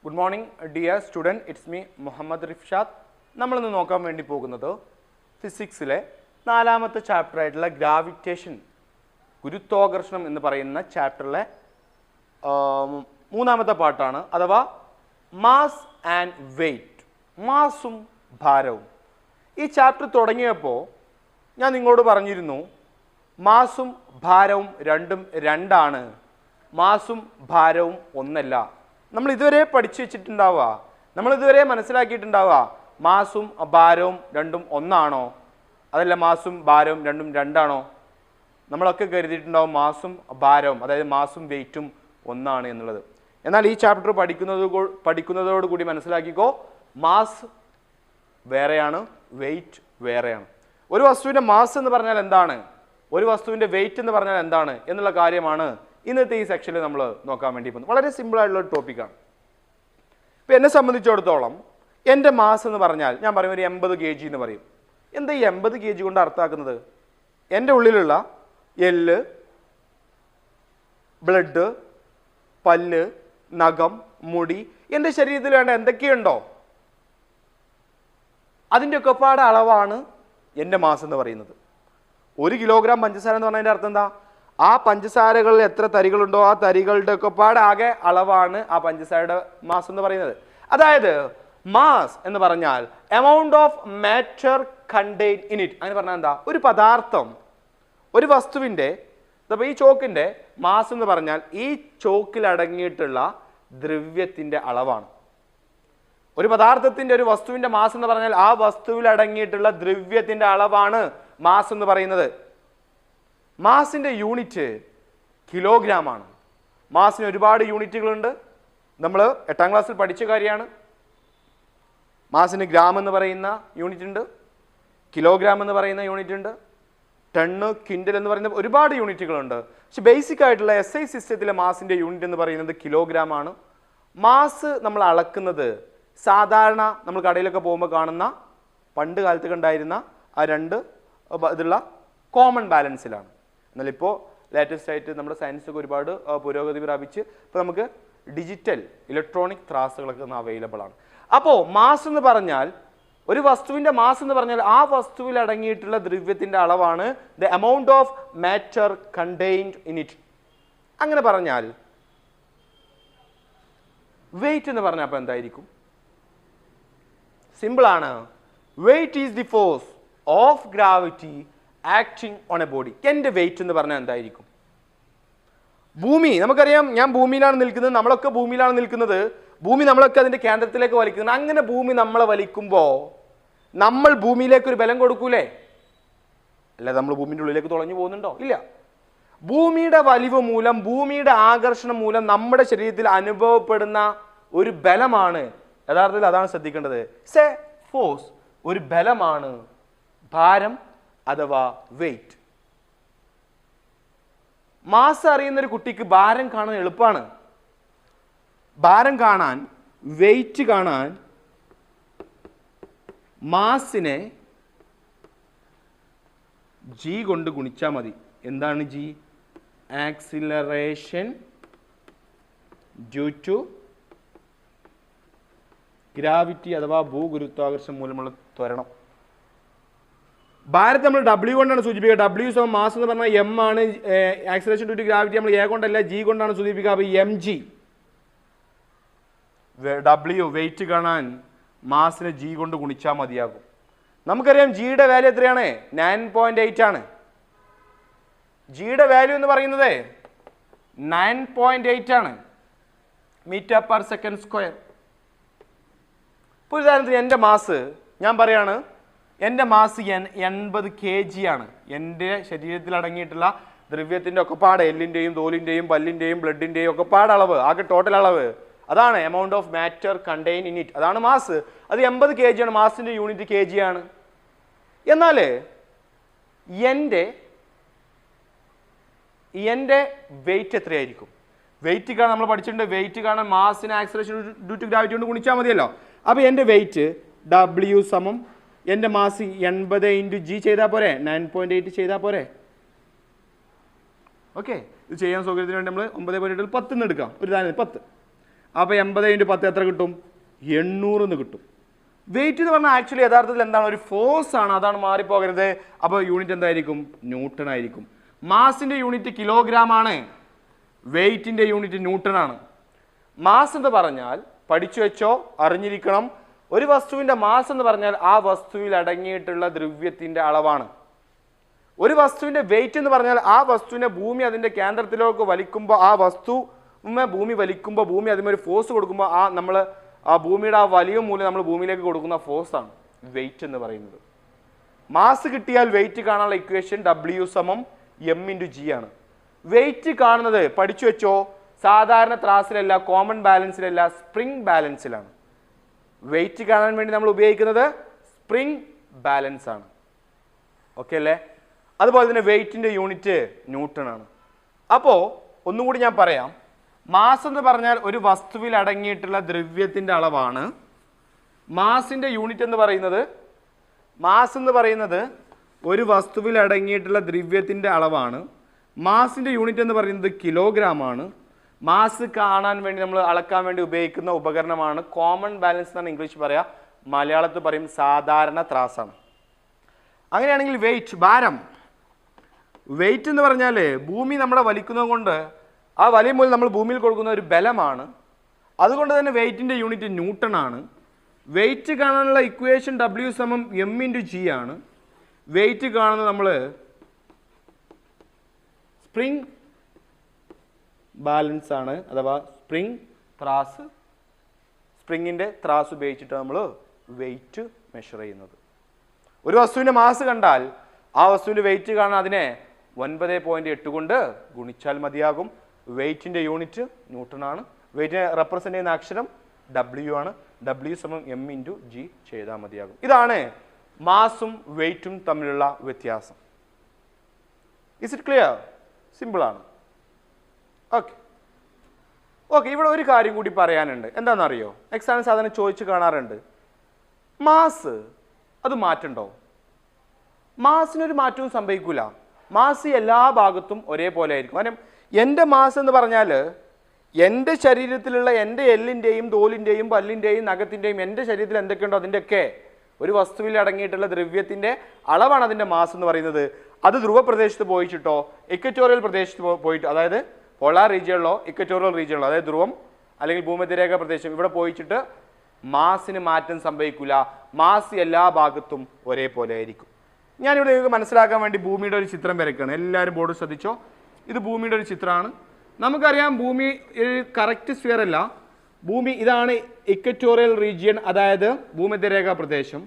Good morning, dear student. It's me, Muhammad Rifshat. നമ്മൾ ഇന്ന് നോക്കാൻ വേണ്ടി പോകുന്നത് ഫിസിക്സിലെ നാലാമത്തെ ചാപ്റ്റർ ആയിട്ടുള്ള ഗ്രാവിറ്റേഷൻ ഗുരുത്വാകർഷണം എന്ന് പറയുന്ന ചാപ്റ്ററിലെ മൂന്നാമത്തെ പാർട്ടാണ്, അഥവാ മാസ് ആൻഡ് വെയ്റ്റ്, മാസും ഭാരവും. ഈ ചാപ്റ്റർ തുടങ്ങിയപ്പോൾ ഞാൻ നിങ്ങളോട് പറഞ്ഞിരുന്നു മാസും ഭാരവും രണ്ടും രണ്ടാണ്, മാസും ഭാരവും ഒന്നല്ല. നമ്മൾ ഇതുവരെ പഠിച്ചു വെച്ചിട്ടുണ്ടാവുക, നമ്മൾ ഇതുവരെ മനസ്സിലാക്കിയിട്ടുണ്ടാവുക മാസും ഭാരവും രണ്ടും ഒന്നാണോ, അതല്ല മാസും ഭാരവും രണ്ടും രണ്ടാണോ. നമ്മളൊക്കെ കരുതിയിട്ടുണ്ടാവും മാസും ഭാരവും, അതായത് മാസും വെയ്റ്റും ഒന്നാണ് എന്നുള്ളത്. എന്നാൽ ഈ ചാപ്റ്റർ പഠിക്കുന്നതോടുകൂടി മനസ്സിലാക്കിക്കോ, മാസ് വേറെയാണ്, വെയ്റ്റ് വേറെയാണ്. ഒരു വസ്തുവിൻ്റെ മാസ് എന്ന് പറഞ്ഞാൽ എന്താണ്, ഒരു വസ്തുവിൻ്റെ വെയ്റ്റ് എന്ന് പറഞ്ഞാൽ എന്താണ് എന്നുള്ള കാര്യമാണ് ഇന്നത്തെ ഈ സെക്ഷനിൽ നമ്മൾ നോക്കാൻ വേണ്ടി പോകുന്നത്. വളരെ സിമ്പിൾ ആയിട്ടുള്ള ഒരു ടോപ്പിക്കാണ്. ഇപ്പം എന്നെ സംബന്ധിച്ചിടത്തോളം എൻ്റെ മാസ് എന്ന് പറഞ്ഞാൽ ഞാൻ പറയും ഒരു 80 kg എന്ന് പറയും. എന്താ ഈ 80 kg കൊണ്ട് അർത്ഥമാക്കുന്നത്? എൻ്റെ ഉള്ളിലുള്ള എല്ല്, ബ്ലഡ്, പല്ല്, നഖം, മുടി, എൻ്റെ ശരീരത്തിൽ വേണ്ട എന്തൊക്കെയുണ്ടോ അതിൻ്റെയൊക്കെ പാടെ അളവാണ് എൻ്റെ മാസ് എന്ന് പറയുന്നത്. 1 കിലോഗ്രാം പഞ്ചസാര എന്ന് പറഞ്ഞതിൻ്റെ അർത്ഥം എന്താ? ആ പഞ്ചസാരകളിൽ എത്ര തരികളുണ്ടോ ആ തരികളുടെ ഒക്കെ പാടെ ആകെ അളവാണ് ആ പഞ്ചസാരയുടെ മാസ് എന്ന് പറയുന്നത്. അതായത് മാസ് എന്ന് പറഞ്ഞാൽ amount of matter contain in it. അങ്ങനെ പറഞ്ഞാൽ എന്താ? ഒരു പദാർത്ഥം, ഒരു വസ്തുവിൻ്റെ, ഈ ചോക്കിൻ്റെ മാസ് എന്ന് പറഞ്ഞാൽ ഈ ചോക്കിൽ അടങ്ങിയിട്ടുള്ള ദ്രവ്യത്തിൻ്റെ അളവാണ്. ഒരു പദാർത്ഥത്തിൻ്റെ, ഒരു വസ്തുവിൻ്റെ മാസ് എന്ന് പറഞ്ഞാൽ ആ വസ്തുവിൽ അടങ്ങിയിട്ടുള്ള ദ്രവ്യത്തിൻ്റെ അളവാണ് മാസ് എന്ന് പറയുന്നത്. മാസിൻ്റെ യൂണിറ്റ് കിലോഗ്രാം ആണ്. മാസിന് ഒരുപാട് യൂണിറ്റുകളുണ്ട്, നമ്മൾ 8ാം ക്ലാസ്സിൽ പഠിച്ച കാര്യമാണ്. മാസിന് ഗ്രാം എന്ന് പറയുന്ന യൂണിറ്റ് ഉണ്ട്, കിലോഗ്രാം എന്ന് പറയുന്ന യൂണിറ്റ് ഉണ്ട്, ടണ്ണ്, ക്വിൻ്റൽ എന്ന് പറയുന്ന ഒരുപാട് യൂണിറ്റുകളുണ്ട്. പക്ഷെ ബേസിക് ആയിട്ടുള്ള SI സിസ്റ്റത്തിലെ മാസിൻ്റെ യൂണിറ്റ് എന്ന് പറയുന്നത് കിലോഗ്രാം ആണ്. മാസ് നമ്മൾ അളക്കുന്നത് സാധാരണ നമ്മൾ കടയിലൊക്കെ പോകുമ്പോൾ കാണുന്ന പണ്ട് കാലത്ത് കണ്ടായിരുന്ന ആ രണ്ട് ഇതുള്ള കോമൺ ബാലൻസിലാണ്. എന്നാൽ ഇപ്പോൾ ലേറ്റസ്റ്റ് ആയിട്ട് നമ്മുടെ സയൻസൊക്കെ ഒരുപാട് പുരോഗതി പ്രാപിച്ച് ഇപ്പോൾ നമുക്ക് ഡിജിറ്റൽ ഇലക്ട്രോണിക് ത്രാസുകളൊക്കെ അവൈലബിൾ ആണ്. അപ്പോൾ മാസ് എന്ന് പറഞ്ഞാൽ, ഒരു വസ്തുവിൻ്റെ മാസ് എന്ന് പറഞ്ഞാൽ ആ വസ്തുവിൽ അടങ്ങിയിട്ടുള്ള ദ്രവ്യത്തിൻ്റെ അളവാണ് the amount of matter contained in it. അങ്ങനെ പറഞ്ഞാൽ വെയ്റ്റ് എന്ന് പറഞ്ഞാൽ അപ്പോൾ എന്തായിരിക്കും? സിമ്പിളാണ്. Weight is the force of gravity acting on a body. എൻ്റെ വെയ്റ്റ് എന്ന് പറഞ്ഞാൽ എന്തായിരിക്കും? ഭൂമി, നമുക്കറിയാം ഞാൻ ഭൂമിയിലാണ് നിൽക്കുന്നത്, നമ്മളൊക്കെ ഭൂമിയിലാണ് നിൽക്കുന്നത്, ഭൂമി നമ്മളൊക്കെ അതിൻ്റെ കേന്ദ്രത്തിലേക്ക് വലിക്കുന്നത്. അങ്ങനെ ഭൂമി നമ്മളെ വലിക്കുമ്പോൾ നമ്മൾ ഭൂമിയിലേക്ക് ഒരു ബലം കൊടുക്കൂലേ? അല്ലാതെ നമ്മൾ ഭൂമിൻ്റെ ഉള്ളിലേക്ക് തുളഞ്ഞു പോകുന്നുണ്ടോ? ഇല്ല. ഭൂമിയുടെ വലിവ് മൂലം, ഭൂമിയുടെ ആകർഷണം മൂലം നമ്മുടെ ശരീരത്തിൽ അനുഭവപ്പെടുന്ന ഒരു ബലമാണ്, യഥാർത്ഥത്തിൽ അതാണ് ശ്രദ്ധിക്കേണ്ടത്. സേ ഫോഴ്സ്, ഒരു ബലമാണ് ഭാരം അഥവാ വെയ്റ്റ്. മാസ് അറിയുന്ന ഒരു കുട്ടിക്ക് ഭാരം കാണാൻ എളുപ്പമാണ്. ഭാരം കാണാൻ, വെയ്റ്റ് കാണാൻ മാസിനെ G കൊണ്ട് ഗുണിച്ചാൽ മതി. എന്താണ് G? Acceleration due to gravity അഥവാ ഭൂഗുരുത്വാകർഷണം മൂലമുള്ള ത്വരണം. ഭാരത് നമ്മൾ W കൊണ്ടാണ് സൂചിപ്പിക്കുക. W സമം മാസ് എന്ന് പറഞ്ഞാൽ M ആണ്. ആക്സിലറേഷൻ ഡ്യൂ ടു ഗ്രാവിറ്റി നമ്മൾ A കൊണ്ടല്ല G കൊണ്ടാണ് സൂചിപ്പിക്കുക. അപ്പോൾ mg. W വെയിറ്റ് കാണാൻ മാസിനെ G കൊണ്ട് ഗുണിച്ചാൽ മതിയാകും. നമുക്കറിയാം ജിയുടെ വാല്യൂ എത്രയാണ്? 9.8 ആണ്. ജിയുടെ വാല്യൂ എന്ന് പറയുന്നത് 9.8 ആണ്, മീറ്റർ പെർ സെക്കൻഡ് സ്ക്വയർ. ഇപ്പോൾ ഉദാഹരണത്തിന് എൻ്റെ മാസ് ഞാൻ പറയാണ്, എൻ്റെ മാസ് 80 kg ആണ്. എൻ്റെ ശരീരത്തിൽ അടങ്ങിയിട്ടുള്ള ദ്രവ്യത്തിൻ്റെ ഒക്കെ പാട്, എല്ലിൻ്റെയും തോലിൻ്റെയും പല്ലിൻ്റെയും ബ്ലഡിൻ്റെയും ഒക്കെ പാട് അളവ്, ആകെ ടോട്ടൽ അളവ്, അതാണ് amount of matter contain in it, അതാണ് മാസ്. അത് 80 kg ആണ്. മാസിൻ്റെ യൂണിറ്റ് kg ആണ്. എന്നാൽ എൻ്റെ വെയിറ്റ് എത്രയായിരിക്കും? വെയിറ്റ് കാണാൻ നമ്മൾ പഠിച്ചിട്ടുണ്ട്. വെയിറ്റ് കാണാൻ മാസിന് ആക്സിലറേഷൻ ഡ്യൂ ടു ഗ്രാവിറ്റി കൊണ്ട് ഗുണിച്ചാൽ മതിയല്ലോ. അപ്പോൾ എൻ്റെ വെയിറ്റ് W സമം എൻ്റെ മാസ് 80 × G ചെയ്താൽ പോരെ? 9.8 ചെയ്താൽ പോരെ? ഓക്കെ, ഇത് ചെയ്യാൻ സൗകര്യത്തിന് വേണ്ടി നമ്മൾ 9.8 10 എടുക്കാം. ഒരു 10. അപ്പോൾ 80 × 10 എത്ര കിട്ടും? 800 കിട്ടും. വെയിറ്റ് എന്ന് പറഞ്ഞാൽ ആക്ച്വലി യഥാർത്ഥത്തിൽ എന്താണ്? ഒരു ഫോഴ്സ് ആണ്. അതാണ് മാറിപ്പോകരുത്. അപ്പോൾ യൂണിറ്റ് എന്തായിരിക്കും? ന്യൂട്ടൺ ആയിരിക്കും. മാസിൻ്റെ യൂണിറ്റ് കിലോഗ്രാം ആണ്, വെയിറ്റിൻ്റെ യൂണിറ്റ് ന്യൂട്ടൺ ആണ്. മാസ് എന്ന് പറഞ്ഞാൽ പഠിച്ചു വെച്ചോ, അറിഞ്ഞിരിക്കണം. ഒരു വസ്തുവിൻ്റെ മാസ് എന്ന് പറഞ്ഞാൽ ആ വസ്തുവിൽ അടങ്ങിയിട്ടുള്ള ദ്രവ്യത്തിൻ്റെ അളവാണ്. ഒരു വസ്തുവിൻ്റെ വെയിറ്റ് എന്ന് പറഞ്ഞാൽ ആ വസ്തുവിനെ ഭൂമി അതിൻ്റെ കേന്ദ്രത്തിലേക്ക് വലിക്കുമ്പോൾ, ആ വസ്തുവിനെ ഭൂമി വലിക്കുമ്പോൾ, ഭൂമി അതിനൊരു ഫോഴ്സ് കൊടുക്കുമ്പോൾ നമ്മൾ ആ ഭൂമിയുടെ ആ വലിയ മൂല്യം നമ്മൾ ഭൂമിയിലേക്ക് കൊടുക്കുന്ന ഫോഴ്സാണ് വെയിറ്റ് എന്ന് പറയുന്നത്. മാസ് കിട്ടിയാൽ വെയിറ്റ് കാണാനുള്ള ഇക്വേഷൻ W = m × g ആണ്. വെയിറ്റ് കാണുന്നത് പഠിച്ചു വെച്ചോ, സാധാരണ ത്രാസിലല്ല, കോമൺ ബാലൻസിലല്ല, സ്പ്രിംഗ് ബാലൻസിലാണ്. വെയിറ്റ് കാണാൻ വേണ്ടി നമ്മൾ ഉപയോഗിക്കുന്നത് സ്പ്രിംഗ് ബാലൻസ് ആണ്. ഓക്കെ അല്ലേ? അതുപോലെ തന്നെ വെയിറ്റിൻ്റെ യൂണിറ്റ് ന്യൂട്ടൺ ആണ്. അപ്പോൾ ഒന്നുകൂടി ഞാൻ പറയാം. മാസ് എന്ന് പറഞ്ഞാൽ ഒരു വസ്തുവിൽ അടങ്ങിയിട്ടുള്ള ദ്രവ്യത്തിൻ്റെ അളവാണ്. മാസിൻ്റെ യൂണിറ്റ് എന്ന് പറയുന്നത്, മാസ് എന്ന് പറയുന്നത് ഒരു വസ്തുവിൽ അടങ്ങിയിട്ടുള്ള ദ്രവ്യത്തിൻ്റെ അളവാണ്. മാസിൻ്റെ യൂണിറ്റ് എന്ന് പറയുന്നത് കിലോഗ്രാം ആണ്. മാസ് കാണാൻ വേണ്ടി നമ്മൾ അളക്കാൻ വേണ്ടി ഉപയോഗിക്കുന്ന ഉപകരണമാണ് കോമൺ ബാലൻസ് എന്നാണ് ഇംഗ്ലീഷ് പറയാം. മലയാളത്തിൽ പറയും സാധാരണ ത്രാസാണ്. അങ്ങനെയാണെങ്കിൽ വെയിറ്റ്, ഭാരം, വെയിറ്റ് എന്ന് പറഞ്ഞാൽ ഭൂമി നമ്മളെ വലിക്കുന്നത് കൊണ്ട് ആ വലിയ മൂലം നമ്മൾ ഭൂമിയിൽ കൊടുക്കുന്ന ഒരു ബലമാണ്. അതുകൊണ്ട് തന്നെ വെയിറ്റിൻ്റെ യൂണിറ്റ് ന്യൂട്ടൺ ആണ്. വെയിറ്റ് കാണാനുള്ള ഇക്വേഷൻ W = m × g ആണ്. വെയിറ്റ് കാണുന്നത് നമ്മൾ സ്പ്രിംഗ് ബാലൻസ് ആണ്, അഥവാ സ്പ്രിംഗ് ത്രാസ്. സ്പ്രിങ്ങിൻ്റെ ത്രാസ് ഉപയോഗിച്ചിട്ട് നമ്മൾ വെയിറ്റ് മെഷർ ചെയ്യുന്നത്. ഒരു വസ്തുവിൻ്റെ മാസ് കണ്ടാൽ ആ വസ്തുവിൻ്റെ വെയിറ്റ് കാണാൻ അതിനെ 9.8 കൊണ്ട് ഗുണിച്ചാൽ മതിയാകും. വെയിറ്റിൻ്റെ യൂണിറ്റ് ന്യൂട്ടൺ ആണ്. വെയിറ്റിനെ റെപ്രസെൻ്റ് ചെയ്യുന്ന അക്ഷരം W ആണ്. W = m × g ചെയ്താൽ മതിയാകും. ഇതാണ് മാസും വെയിറ്റും തമ്മിലുള്ള വ്യത്യാസം. Is it clear? സിമ്പിളാണ്. ഓക്കെ ഓക്കെ ഇവിടെ ഒരു കാര്യം കൂടി പറയാനുണ്ട്. എന്താണെന്നറിയോ? എക്സാമിന് സാധാരണ ചോദിച്ച് കാണാറുണ്ട്, മാസ് അത് മാറ്റണ്ടോ? മാസിനൊരു മാറ്റവും സംഭവിക്കില്ല. മാസ് എല്ലാ ഭാഗത്തും ഒരേപോലെ ആയിരിക്കും. കാരണം എൻ്റെ മാസ് എന്ന് പറഞ്ഞാൽ എൻ്റെ ശരീരത്തിലുള്ള എൻ്റെ എല്ലിൻ്റെയും തോലിൻ്റെയും പല്ലിൻ്റെയും നഖത്തിൻ്റെയും എൻ്റെ ശരീരത്തിൽ എന്തൊക്കെയുണ്ടോ അതിൻ്റെയൊക്കെ ഒരു വസ്തുവിൽ അടങ്ങിയിട്ടുള്ള ദ്രവ്യത്തിൻ്റെ അളവാണ് അതിൻ്റെ മാസ് എന്ന് പറയുന്നത്. അത് ധ്രുവപ്രദേശത്ത് പോയിട്ടോ ഇക്വറ്റോറിയൽ പ്രദേശത്ത് പോയിട്ട്, അതായത് പോളാർ റീജിയണിലോ ഇക്വറ്റോറിയൽ റീജിയണിലോ, അതായത് ധ്രുവം അല്ലെങ്കിൽ ഭൂമധ്യരേഖ പ്രദേശം, ഇവിടെ പോയിച്ചിട്ട് മാസിന് മാറ്റം സംഭവിക്കില്ല. മാസ് എല്ലാ ഭാഗത്തും ഒരേപോലെ ആയിരിക്കും. ഞാനിവിടെ നിങ്ങൾക്ക് മനസ്സിലാക്കാൻ വേണ്ടി ഭൂമിയുടെ ഒരു ചിത്രം വരയ്ക്കുകയാണ്. എല്ലാവരും ബോർഡ് ശ്രദ്ധിച്ചോ. ഇത് ഭൂമിയുടെ ഒരു ചിത്രമാണ്. നമുക്കറിയാം ഭൂമി ഒരു കറക്റ്റ് സ്ഫിയർ അല്ല. ഭൂമി ഇതാണ് ഇക്വറ്റോറിയൽ റീജിയൻ, അതായത് ഭൂമധ്യരേഖ പ്രദേശം.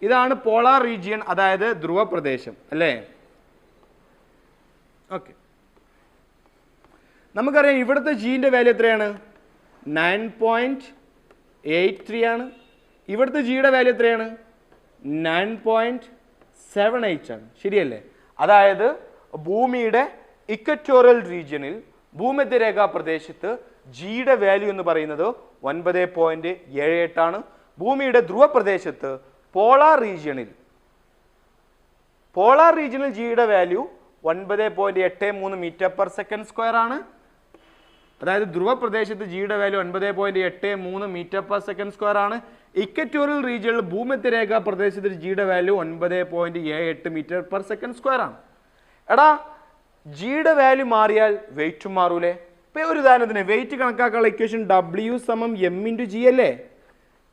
ഇതാണ് പോളാർ റീജിയൻ, അതായത് ധ്രുവ പ്രദേശം, അല്ലേ? ഓക്കെ, നമുക്കറിയാം ഇവിടുത്തെ ജീൻ്റെ വാല്യൂ എത്രയാണ്? 9.83 ആണ്. ഇവിടുത്തെ ജിയുടെ വാല്യൂ എത്രയാണ്? 9.78 ആണ്. ശരിയല്ലേ? അതായത് ഭൂമിയുടെ ഇക്വറ്റോറിയൽ റീജിയനിൽ, ഭൂമധ്യരേഖാ പ്രദേശത്ത് ജിയുടെ വാല്യൂ എന്ന് പറയുന്നത് 9.78 ആണ്. ഭൂമിയുടെ ധ്രുവ പ്രദേശത്ത് പോളാർ റീജിയണിൽ ജിയുടെ വാല്യൂ 9.83 m/s² ആണ്. അതായത് ധ്രുവ പ്രദേശത്ത് ജിയുടെ വാല്യൂ 9.83 m/s² ആണ്. ഇക്വറ്റോറിയൽ റീജിയണിൽ ഭൂമധ്യരേഖാ പ്രദേശത്ത് ജിയുടെ വാല്യൂ 9.78 m/s² ആണ്. എടാ, ജിയുടെ വാല്യൂ മാറിയാൽ വെയിറ്റും മാറൂലേ? ഇപ്പൊ ഒരു ഉദാഹരണത്തിന് വെയിറ്റ് കണക്കാക്കാനുള്ള ഇക്വേഷൻ W = m × g അല്ലേ?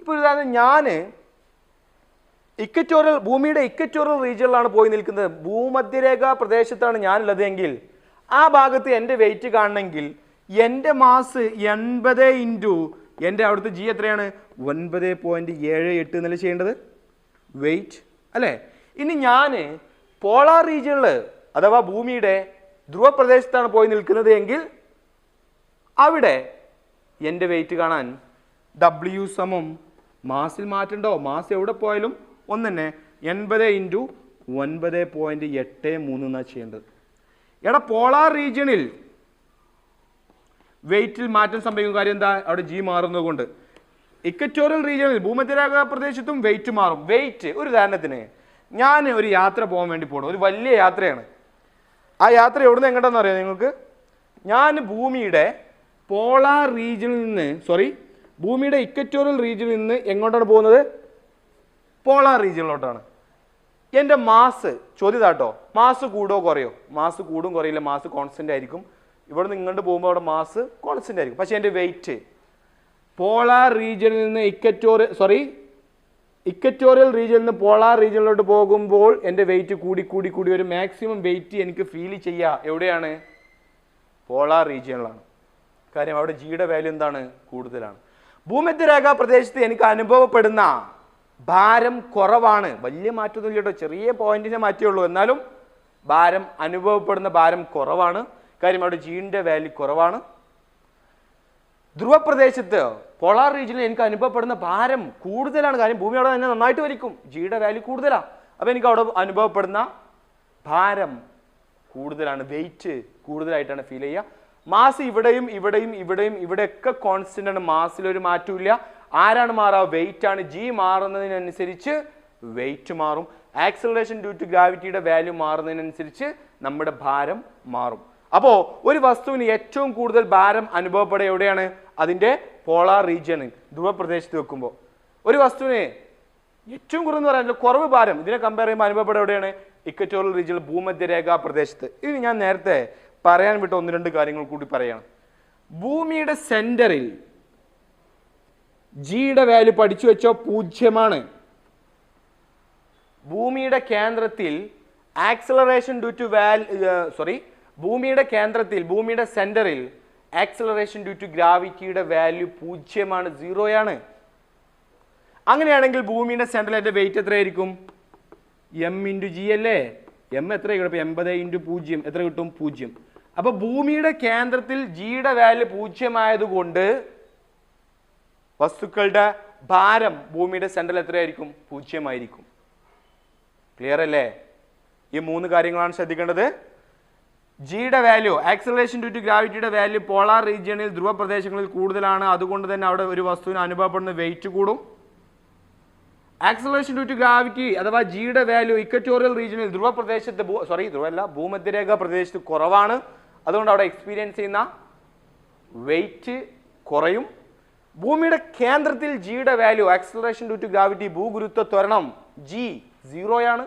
ഇപ്പൊ ഒരു ഉദാഹരണം, ഞാൻ ഭൂമിയുടെ ഇക്വറ്റോറിയൽ റീജിയനിലാണ് പോയി നിൽക്കുന്നത്, ഭൂമധ്യരേഖാ പ്രദേശത്താണ് ഞാനുള്ളത് എങ്കിൽ ആ ഭാഗത്ത് എൻ്റെ വെയിറ്റ് കാണണമെങ്കിൽ എൻ്റെ മാസ് 80 × എൻ്റെ അവിടുത്തെ ജി എത്രയാണ്? 9.78 എന്നല്ലേ ചെയ്യേണ്ടത് വെയിറ്റ്, അല്ലേ? ഇനി ഞാൻ പോളാർ റീജിയനിൽ അഥവാ ഭൂമിയുടെ ധ്രുവപ്രദേശത്താണ് പോയി നിൽക്കുന്നത് എങ്കിൽ അവിടെ എൻ്റെ വെയിറ്റ് കാണാൻ W = മാസിൽ മാറ്റണ്ടോ? മാസ് എവിടെ പോയാലും ഒന്ന് തന്നെ, 80 × 9.83 എന്നാണ് ചെയ്യേണ്ടത്. എടാ, പോളാർ റീജിയണിൽ വെയിറ്റിൽ മാറ്റം സംഭവിക്കുന്ന കാര്യം എന്താ? അവിടെ ജി മാറുന്നത് കൊണ്ട്. ഇക്വറ്റോറിയൽ റീജിയണിൽ ഭൂമധ്യരേഖാ പ്രദേശത്തും വെയിറ്റ് മാറും. വെയിറ്റ്, ഒരു ഉദാഹരണത്തിന് ഞാൻ ഒരു യാത്ര പോകാൻ വേണ്ടി പോകണം, ഒരു വലിയ യാത്രയാണ്. ആ യാത്ര എവിടുന്ന് എങ്ങോട്ടാന്ന് അറിയാം നിങ്ങൾക്ക്? ഞാൻ ഭൂമിയുടെ പോളാർ റീജിയനിൽ നിന്ന് ഭൂമിയുടെ ഇക്വറ്റോറിയൽ റീജിയനിൽ നിന്ന് എങ്ങോട്ടാണ് പോകുന്നത്? പോളാർ റീജിയനിലോട്ടാണ്. എൻ്റെ മാസ് ചോദ്യതാട്ടോ, മാസ് കൂടുമോ കുറയോ? മാസ് കൂടും കുറയില്ല, മാസ് കോൺസ്റ്റന്റ് ആയിരിക്കും. ഇവിടെ നിന്ന് ഇങ്ങോട്ട് പോകുമ്പോൾ അവിടെ മാസ് കോൺസ്റ്റന്റ് ആയിരിക്കും. പക്ഷേ എൻ്റെ വെയിറ്റ് പോളാർ റീജിയനിൽ നിന്ന് ഇക്വറ്റോറിയൽ റീജിയനിൽ നിന്ന് പോളാർ റീജിയനിലോട്ട് പോകുമ്പോൾ എൻ്റെ വെയിറ്റ് കൂടി ഒരു മാക്സിമം വെയിറ്റ് എനിക്ക് ഫീൽ ചെയ്യുക എവിടെയാണ്? പോളാർ റീജിയനിലാണ്. കാര്യം അവിടെ ജിയുടെ വാല്യൂ എന്താണ്? കൂടുതലാണ്. ഭൂമധ്യരേഖാ പ്രദേശത്ത് എനിക്ക് അനുഭവപ്പെടുന്ന ഭാരം കുറവാണ്. വലിയ മാറ്റമൊന്നും കേട്ടോ, ചെറിയ പോയിന്റിനെ മാറ്റിയുള്ളൂ. എന്നാലും അനുഭവപ്പെടുന്ന ഭാരം കുറവാണ്. കാര്യം അവിടെ ജിയുടെ വാല്യൂ കുറവാണ്. ധ്രുവപ്രദേശത്ത് പോളാർ റീജിയനിൽ എനിക്ക് അനുഭവപ്പെടുന്ന ഭാരം കൂടുതലാണ്. കാര്യം ഭൂമി അവിടെ തന്നെ നന്നായിട്ട് വലിക്കും, ജിയുടെ വാല്യൂ കൂടുതലാണ്. അപ്പോൾ എനിക്ക് അവിടെ അനുഭവപ്പെടുന്ന ഭാരം കൂടുതലാണ്, വെയിറ്റ് കൂടുതലായിട്ടാണ് ഫീൽ ചെയ്യുക. മാസ് ഇവിടെയൊക്കെ കോൺസ്റ്റന്റ് ആണ്. മാസിലൊരു മാറ്റമില്ല. ആരാണ് മാറുക? വെയിറ്റ് ആണ്. ജി മാറുന്നതിനനുസരിച്ച് വെയിറ്റ് മാറും. ആക്സലറേഷൻ ഡ്യൂ ടു ഗ്രാവിറ്റിയുടെ വാല്യൂ മാറുന്നതിനനുസരിച്ച് നമ്മുടെ ഭാരം മാറും. അപ്പോൾ ഒരു വസ്തുവിന് ഏറ്റവും കൂടുതൽ ഭാരം അനുഭവപ്പെടുക എവിടെയാണ്? അതിൻ്റെ പോളാർ റീജിയനിൽ, ധ്രുവപ്രദേശത്ത് വെക്കുമ്പോൾ. ഒരു വസ്തുവിന് ഏറ്റവും കുറവെന്ന് പറയാനല്ലോ, കുറവ് ഭാരം ഇതിനെ കമ്പയർ ചെയ്യുമ്പോൾ അനുഭവപ്പെടുക എവിടെയാണ്? ഇക്വറ്റോറിയൽ റീജിയനിൽ, ഭൂമധ്യരേഖാ പ്രദേശത്ത്. ഇനി ഞാൻ നേരത്തെ പറയാൻ വിട്ട 1-2 കാര്യങ്ങൾ കൂടി പറയണം. ഭൂമിയുടെ സെന്ററിൽ ജിയുടെ വാല്യൂ പഠിച്ചു വെച്ചോ 0 ഭൂമിയുടെ കേന്ദ്രത്തിൽ ആക്സലറേഷൻ ഡ്യൂ ടു ഭൂമിയുടെ സെന്ററിൽ ആക്സലറേഷൻ ഡ്യൂ ടു ഗ്രാവിറ്റിയുടെ വാല്യൂ 0 0. അങ്ങനെയാണെങ്കിൽ ഭൂമിയുടെ സെന്ററിൽ എൻ്റെ വെയിറ്റ് എത്രയായിരിക്കും? m × g അല്ലേ? m എത്ര കിട്ടും? 80 × 0 എത്ര കിട്ടും? 0. അപ്പൊ ഭൂമിയുടെ കേന്ദ്രത്തിൽ ജിയുടെ വാല്യൂ 0 ആയതുകൊണ്ട് വസ്തുക്കളുടെ ഭാരം ഭൂമിയുടെ സെന്ററിൽ എത്രയായിരിക്കും? 0 ആയിരിക്കും. ക്ലിയർ അല്ലേ? ഈ 3 കാര്യങ്ങളാണ് ശ്രദ്ധിക്കേണ്ടത്. ജിയുടെ വാല്യൂ, ആക്സലറേഷൻ ഡ്യൂ ടു ഗ്രാവിറ്റിയുടെ വാല്യൂ പോളാർ റീജിയനിൽ, ധ്രുവപ്രദേശങ്ങളിൽ കൂടുതലാണ്. അതുകൊണ്ട് തന്നെ അവിടെ ഒരു വസ്തുവിന് അനുഭവപ്പെടുന്ന വെയിറ്റ് കൂടും. ആക്സലറേഷൻ ഡ്യൂ ടു ഗ്രാവിറ്റി അഥവാ ജിയുടെ വാല്യൂ ഇക്വറ്റോറിയൽ റീജിയനിൽ, ഭൂമധ്യരേഖാ പ്രദേശത്ത് കുറവാണ്. അതുകൊണ്ട് അവിടെ എക്സ്പീരിയൻസ് ചെയ്യുന്ന വെയിറ്റ് കുറയും. ഭൂമിയുടെ കേന്ദ്രത്തിൽ ജിയുടെ value, acceleration due to gravity, ഭൂഗുരുത്വ ത്വരണം ജി 0.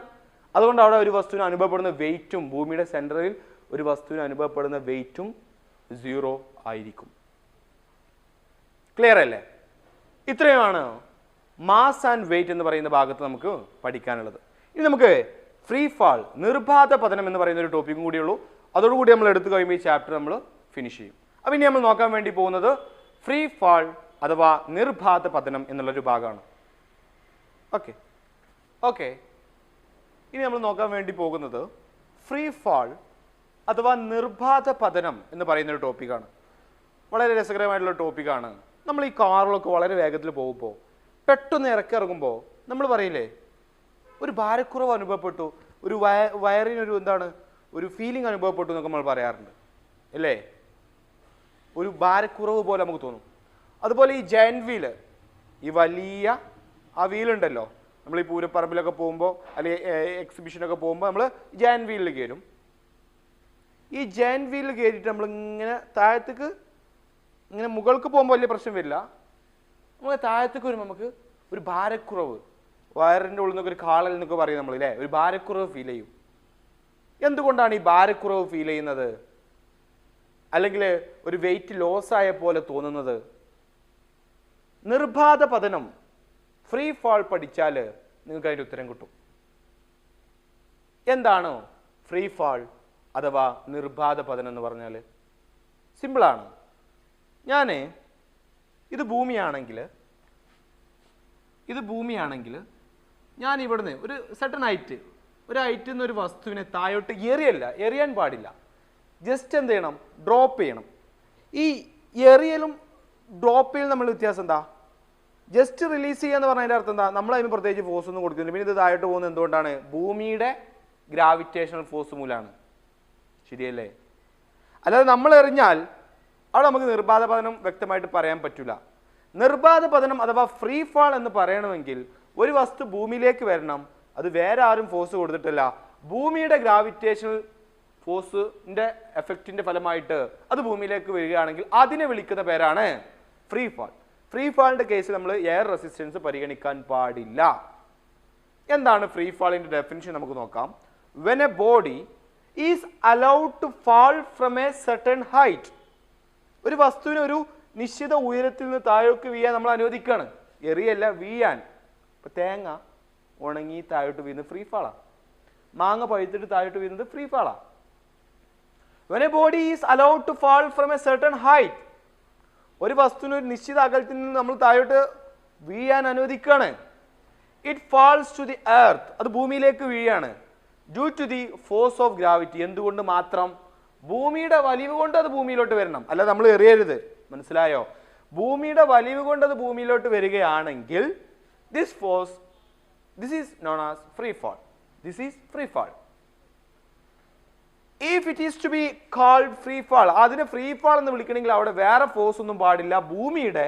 അതുകൊണ്ട് അവിടെ ഒരു വസ്തുവിന് അനുഭവപ്പെടുന്ന വെയിറ്റും, ഭൂമിയുടെ സെന്ററിൽ ഒരു വസ്തുവിന് അനുഭവപ്പെടുന്ന വെയിറ്റും 0 ആയിരിക്കും. ക്ലിയർ അല്ലേ? ഇത്രയുമാണ് മാസ് ആൻഡ് വെയിറ്റ് എന്ന് പറയുന്ന ഭാഗത്ത് നമുക്ക് പഠിക്കാനുള്ളത്. ഇനി നമുക്ക് ഫ്രീ ഫാൾ, നിർബാധ പതനം എന്ന് പറയുന്ന ഒരു ടോപ്പിക്കും കൂടിയുള്ളൂ. അതോടുകൂടി നമ്മൾ എടുത്തു കഴിയുമ്പോൾ ഈ ചാപ്റ്റർ നമ്മൾ ഫിനിഷ് ചെയ്യും. അപ്പം ഇനി നമ്മൾ നോക്കാൻ വേണ്ടി പോകുന്നത് ഫ്രീ ഫാൾ അഥവാ നിർബാധ പതനം എന്നുള്ളൊരു ഭാഗമാണ്. ഓക്കെ ഇനി നമ്മൾ നോക്കാൻ വേണ്ടി പോകുന്നത് ഫ്രീ ഫാൾ അഥവാ നിർബാധ പതനം എന്ന് പറയുന്ന ഒരു ടോപ്പിക്കാണ്. വളരെ രസകരമായിട്ടുള്ള ടോപ്പിക്കാണ്. നമ്മൾ ഈ കാറിലൊക്കെ വളരെ വേഗത്തിൽ പോകുമ്പോൾ പെട്ടെന്ന് ഇറക്കുമ്പോൾ നമ്മൾ പറയില്ലേ, ഒരു ഭാരക്കുറവ് അനുഭവപ്പെട്ടു, ഒരു വയറിനൊരു ഒരു ഫീലിംഗ് അനുഭവപ്പെട്ടു എന്നൊക്കെ നമ്മൾ പറയാറുണ്ട് അല്ലേ? ഒരു ഭാരക്കുറവ് പോലെ നമുക്ക് തോന്നും. അതുപോലെ ഈ ജയന്റ് വീല്, ഈ വലിയ ആ വീലുണ്ടല്ലോ, നമ്മൾ ഈ പൂരപ്പറമ്പിലൊക്കെ പോകുമ്പോൾ അല്ലെങ്കിൽ എക്സിബിഷനൊക്കെ പോകുമ്പോൾ നമ്മൾ ജയന്റ് വീലിൽ കയറും. ഈ ജയന്റ് വീലിൽ കയറിയിട്ട് നമ്മൾ ഇങ്ങനെ താഴത്തേക്ക്, ഇങ്ങനെ മുകൾക്ക് പോകുമ്പോൾ വലിയ പ്രശ്നം വരില്ല. നമ്മൾ താഴത്തേക്ക് വരുമ്പോൾ നമുക്ക് ഒരു ഭാരക്കുറവ്, വയറിൻ്റെ ഉള്ളിൽ നിന്നൊക്കെ ഒരു കാളൽ എന്നൊക്കെ പറയും നമ്മൾ അല്ലേ, ഒരു ഭാരക്കുറവ് ഫീൽ ചെയ്യും. എന്തുകൊണ്ടാണ് ഈ ഭാരക്കുറവ് ഫീൽ ചെയ്യുന്നത്, അല്ലെങ്കിൽ ഒരു വെയിറ്റ് ലോസ് ആയ പോലെ തോന്നുന്നത്? നിർബാധ പതനം, ഫ്രീ ഫാൾ പഠിച്ചാൽ നിങ്ങൾക്ക് അതിൻ്റെ ഉത്തരം കിട്ടും. എന്താണ് ഫ്രീ ഫാൾ അഥവാ നിർബാധ പതനം എന്ന് പറഞ്ഞാൽ? സിമ്പിളാണ്. ഇത് ഭൂമിയാണെങ്കിൽ ഞാൻ ഇവിടുന്ന് ഒരു സഡൻ ഹൈറ്റ്, ഒരു ഹൈറ്റിൽ നിന്ന് ഒരു വസ്തുവിനെ താഴോട്ട് എറിയാൻ പാടില്ല. ജസ്റ്റ് എന്ത് ചെയ്യണം? ഡ്രോപ്പ് ചെയ്യണം. ഈ എറിയലും ഡ്രോപ്പ് ചെയ്യലും നമ്മൾ വ്യത്യാസം എന്താ? ജസ്റ്റ് റിലീസ് ചെയ്യുക എന്ന് പറഞ്ഞതിൻ്റെ അർത്ഥം എന്താ? നമ്മൾ അതിന് പ്രത്യേകിച്ച് ഫോഴ്സ് ഒന്നും കൊടുക്കുന്നില്ല. പിന്നെ ഇത് താഴോട്ട് പോകുന്നത് എന്തുകൊണ്ടാണ്? ഭൂമിയുടെ ഗ്രാവിറ്റേഷണൽ ഫോഴ്സ് മൂലമാണ്. ശരിയല്ലേ? അല്ലാതെ നമ്മൾ എറിഞ്ഞാൽ അവിടെ നമുക്ക് നിർബാധ പതനം വ്യക്തമായിട്ട് പറയാൻ പറ്റില്ല. നിർബാധ പതനം അഥവാ ഫ്രീ ഫാൾ എന്ന് പറയണമെങ്കിൽ ഒരു വസ്തു ഭൂമിയിലേക്ക് വരണം. അത് വേറെ ആരും ഫോഴ്സ് കൊടുത്തിട്ടില്ല, ഭൂമിയുടെ ഗ്രാവിറ്റേഷണൽ ഫോഴ്സിന്റെ എഫക്റ്റിന്റെ ഫലമായിട്ട് അത് ഭൂമിയിലേക്ക് വരികയാണെങ്കിൽ അതിനെ വിളിക്കുന്ന പേരാണ് ഫ്രീ ഫാൾ. ഫ്രീ ഫാളിന്റെ കേസിൽ നമ്മൾ എയർ റെസിസ്റ്റൻസ് പരിഗണിക്കാൻ പാടില്ല. എന്താണ് ഫ്രീ ഫാളിന്റെ ഡെഫിനിഷൻ നമുക്ക് നോക്കാം. When a body is allowed to fall from a certain height, ഒരു വസ്തുവിന് ഒരു നിശ്ചിത ഉയരത്തിൽ നിന്ന് താഴേക്ക് വീഴാൻ നമ്മൾ അനുവദിക്കുകയാണ്. എറിയല്ല, വീഴാൻ. ഇപ്പൊ തേങ്ങ ഉണങ്ങി താഴോട്ട് വീഴുന്നത് ഫ്രീ ഫാളാണ്. മാങ്ങ പഴുത്തിട്ട് താഴോട്ട് വീഴുന്നത് ഫ്രീ ഫാളാണ്. When a body is allowed to fall from a certain height, ഒരു വസ്തുവിന് ഒരു നിശ്ചിത അകലത്തിൽ നിന്ന് നമ്മൾ താഴോട്ട് വീഴാൻ അനുവദിക്കുകയാണ്. It falls to the earth, അത് ഭൂമിയിലേക്ക് വീഴാണ്. Due to the force of gravity, എന്തുകൊണ്ട് മാത്രം? ഭൂമിയുടെ വലിവ് കൊണ്ട് അത് ഭൂമിയിലോട്ട് വരണം, അല്ല നമ്മൾ എറിയരുത്. മനസ്സിലായോ? ഭൂമിയുടെ വലിവ് കൊണ്ട് അത് ഭൂമിയിലോട്ട് വരികയാണെങ്കിൽ this force, this is known as free fall. This is free fall. If it is to be called free fall, അതിനെ ഫ്രീ ഫാൾ എന്ന് വിളിക്കണമെങ്കിൽ അവിടെ വേറെ ഫോഴ്സ് ഒന്നും പാടില്ല. ഭൂമിയുടെ